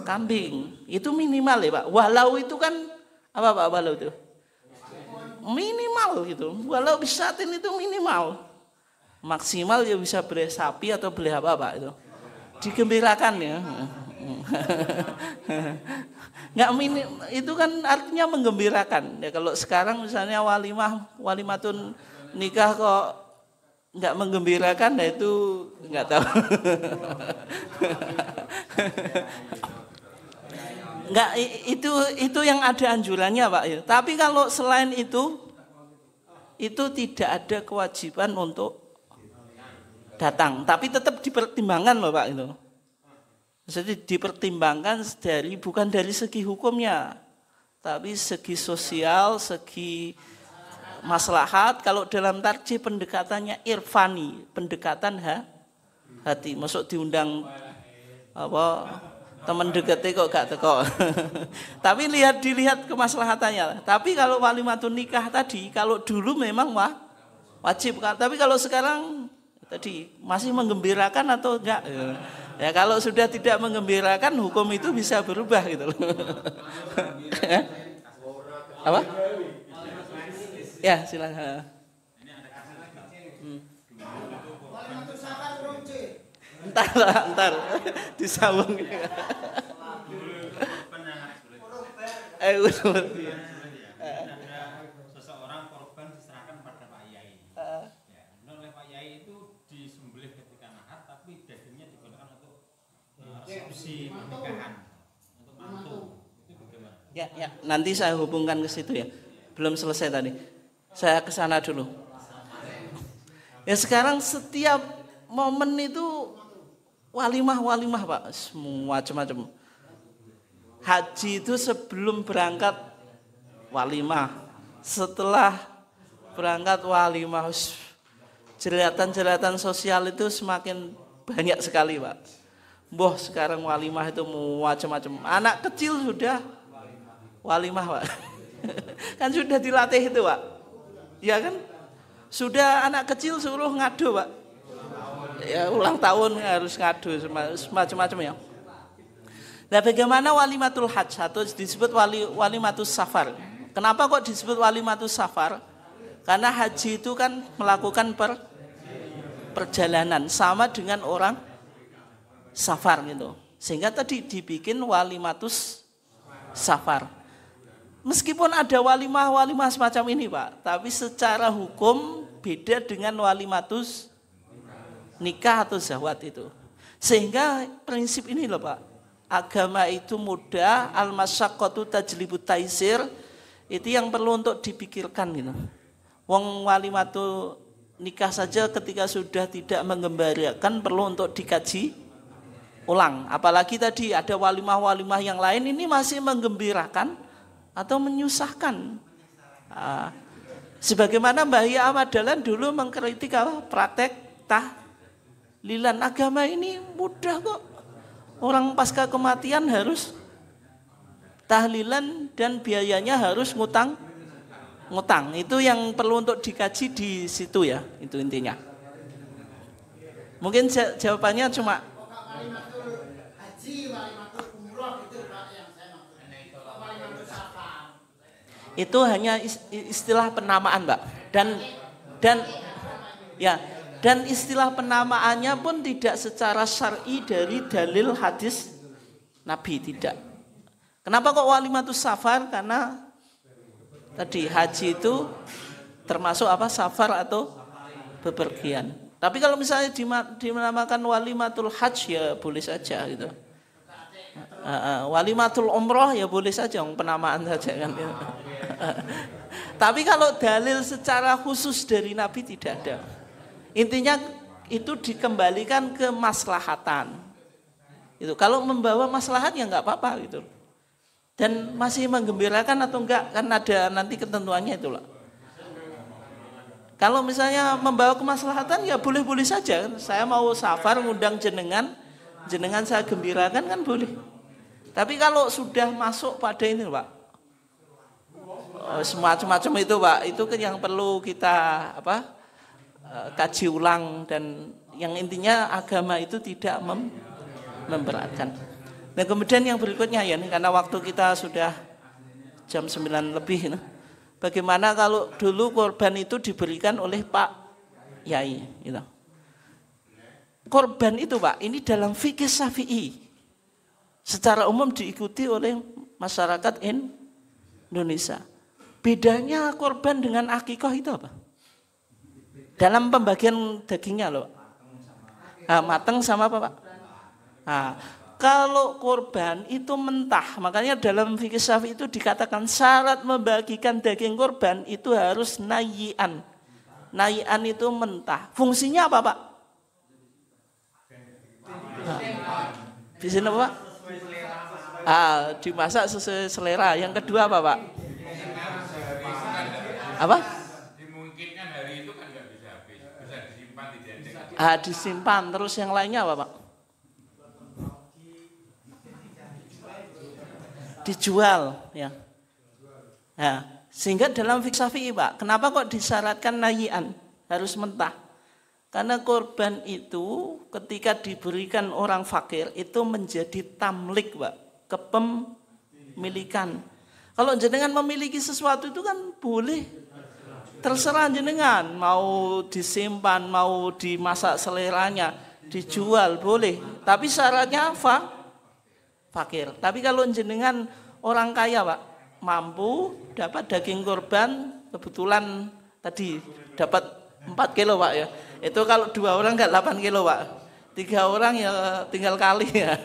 A: kambing. Itu minimal ya Pak. Walau itu kan apa Pak walau itu? Minimal gitu. Walau bisatin itu minimal. Maksimal ya bisa beli sapi atau beli apa Pak itu. Digembirakan ya. Nggak itu kan artinya menggembirakan. Ya kalau sekarang misalnya walimatun nikah kok nggak menggembirakan, nah itu nggak tahu. Nggak, itu yang ada anjurannya Pak. Tapi kalau selain itu tidak ada kewajiban untuk datang. Tapi tetap dipertimbangkan loh Pak itu. Jadi dipertimbangkan bukan dari segi hukumnya, tapi segi sosial, segi maslahat. Kalau dalam tarjih pendekatannya irfani, pendekatan hati. Masuk diundang apa teman dekatnya kok gak teko. Tapi dilihat kemaslahatannya. Tapi kalau walimatun nikah tadi, kalau dulu memang wajib. Tapi kalau sekarang tadi masih menggembirakan atau enggak? Ya kalau sudah tidak menggembirakan, hukum itu bisa berubah gitu loh. Apa? Ya silakan. Entar disambung.
C: Seseorang korban diserahkan pada Pak Yai. Oleh Pak Yai itu disembelih ketika nahar, tapi dagingnya digunakan untuk resepsi pernikahan, untuk mantu. Itu bagaimana?
A: Ya, nanti saya hubungkan ke situ ya. Belum selesai tadi. Saya ke sana dulu. Ya sekarang setiap momen itu walimah Pak, semua macam-macam. Haji itu sebelum berangkat walimah, setelah berangkat walimah, jelatan sosial itu semakin banyak sekali Pak. Sekarang walimah itu macam-macam. Anak kecil sudah walimah Pak. Kan sudah dilatih itu Pak. Ya kan? Sudah anak kecil suruh ngadu Pak. Ya ulang tahun harus ngadu semacam-macam ya. Nah bagaimana walimatul hajj atau disebut walimatus safar? Kenapa kok disebut walimatus safar? Karena haji itu kan melakukan perjalanan sama dengan orang safar gitu. Sehingga tadi dibikin walimatus safar. Meskipun ada walimah semacam ini Pak, tapi secara hukum beda dengan walimatus nikah atau zawat itu. Sehingga prinsip ini loh Pak, agama itu mudah, al-masyaqqatu tajlibut taisir, itu yang perlu untuk dipikirkan gitu. Wong walimatu nikah saja ketika sudah tidak menggembirakan perlu untuk dikaji ulang. Apalagi tadi ada walimah yang lain ini masih menggembirakan atau menyusahkan. Sebagaimana Mbah Iya Ahmad Dahlan dulu mengkritik praktek tahlilan. Agama ini mudah kok. Orang pasca kematian harus tahlilan dan biayanya harus ngutang. Itu yang perlu untuk dikaji di situ ya, itu intinya. Mungkin jawabannya cuma itu hanya istilah penamaan, Mbak. Dan istilah penamaannya pun tidak secara syar'i dari dalil hadis Nabi, tidak. Kenapa kok walimatus safar? Karena tadi haji itu termasuk apa? Safar atau bepergian. Tapi kalau misalnya dinamakan walimatul hajj ya boleh saja gitu. Walimatul umroh ya boleh saja, penamaan saja kan. Tapi kalau dalil secara khusus dari Nabi tidak ada. Intinya itu dikembalikan ke maslahatan. Itu kalau membawa maslahat ya nggak apa-apa gitu. Dan masih menggembirakan atau enggak kan ada nanti ketentuannya itulah. Kalau misalnya membawa kemaslahatan ya boleh-boleh saja. Saya mau safar ngundang jenengan jenengan saya gembirakan kan boleh. Tapi kalau sudah masuk pada ini Pak, semacam itu Pak, itu kan yang perlu kita kaji ulang, dan yang intinya agama itu tidak memberatkan. Nah kemudian yang berikutnya ya, karena waktu kita sudah jam 9 lebih, bagaimana kalau dulu korban itu diberikan oleh Pak Yai gitu. Korban itu Pak, ini dalam fikih Syafi'i secara umum diikuti oleh masyarakat Indonesia. Bedanya korban dengan akikah itu apa? Dalam pembagian dagingnya loh. Matang sama apa Pak? Kalau korban itu mentah, makanya dalam fikih Syafi'i itu dikatakan syarat membagikan daging korban itu harus nayian. Nayian itu mentah. Fungsinya apa Pak? Bisa apa Pak? Dimasak sesuai selera. Yang kedua apa Pak? Apa?
D: Dimungkinkan hari itu kan nggak bisa habis, bisa disimpan di dendeng.
A: Disimpan. Terus yang lainnya apa Pak? Dijual, ya. Sehingga dalam fikih Syafi'i Pak, kenapa kok disyaratkan nayian harus mentah? Karena korban itu ketika diberikan orang fakir itu menjadi tamlik Pak, kepemilikan. Kalau jenengan memiliki sesuatu itu kan boleh, terserah jenengan, mau disimpan, mau dimasak seleranya, dijual boleh. Tapi syaratnya fakir. Tapi kalau jenengan orang kaya Pak, mampu dapat daging korban, kebetulan tadi dapat 4 kilo Pak ya. Itu kalau 2 orang enggak 8 kilo Pak. 3 orang ya tinggal kali ya.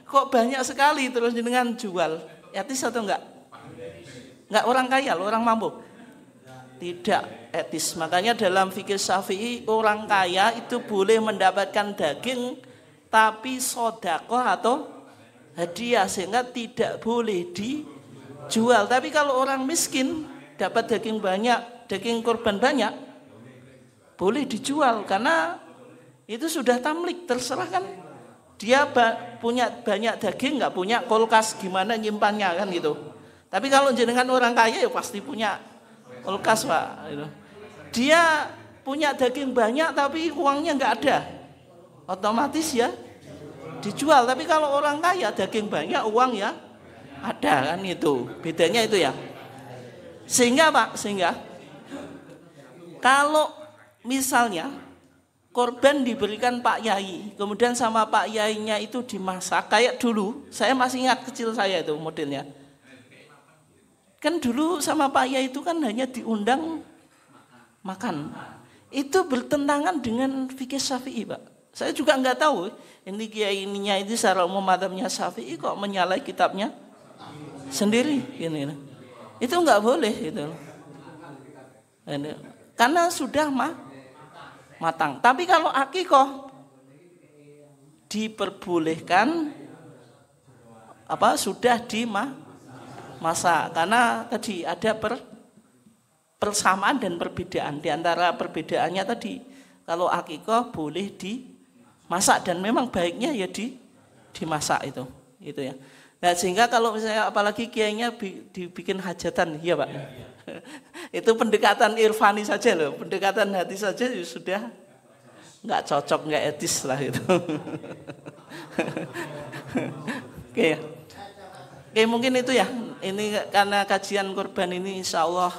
A: Kok banyak sekali terus jenengan jual. Etis atau enggak? Enggak orang kaya loh, orang mampu. Tidak etis. Makanya dalam fikih Syafi'i orang kaya itu boleh mendapatkan daging tapi sedekah atau hadiah, sehingga tidak boleh dijual. Tapi kalau orang miskin dapat daging banyak, daging korban banyak, boleh dijual karena itu sudah tamlik, terserah kan. Dia punya banyak daging, nggak punya kulkas, gimana nyimpannya kan gitu. Tapi kalau jenengan orang kaya ya pasti punya kulkas Pak. Dia punya daging banyak tapi uangnya nggak ada, otomatis ya dijual. Tapi kalau orang kaya daging banyak uang ya ada kan, itu bedanya itu ya. Sehingga Pak, kalau misalnya korban diberikan Pak Yai, kemudian sama Pak Yainya itu dimasak kayak dulu, saya masih ingat kecil saya itu modelnya. Kan dulu sama Pak Yai itu kan hanya diundang makan. Itu bertentangan dengan fikih Syafi'i Pak. Saya juga nggak tahu ini kiai ininya itu secara umum madzhabnya Syafi'i kok menyalahi kitabnya sendiri gini. Itu nggak boleh gitu. Karena sudah matang. Tapi kalau akikah diperbolehkan sudah dimasak, karena tadi ada persamaan dan perbedaan. Di antara perbedaannya tadi kalau akikah boleh dimasak dan memang baiknya ya dimasak itu ya. Nah sehingga kalau misalnya apalagi kiainya dibikin hajatan, ya Pak. Itu pendekatan irfani saja loh, pendekatan hati saja sudah nggak cocok, nggak etis lah itu. Oke, mungkin itu ya. Ini karena kajian korban ini insya Allah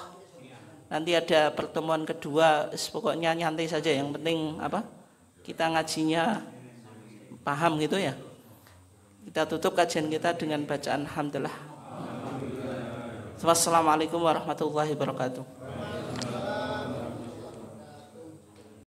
A: nanti ada pertemuan kedua, pokoknya nyantai saja. Yang penting kita ngajinya paham gitu ya. Kita tutup kajian kita dengan bacaan alhamdulillah. Wassalamualaikum warahmatullahi wabarakatuh.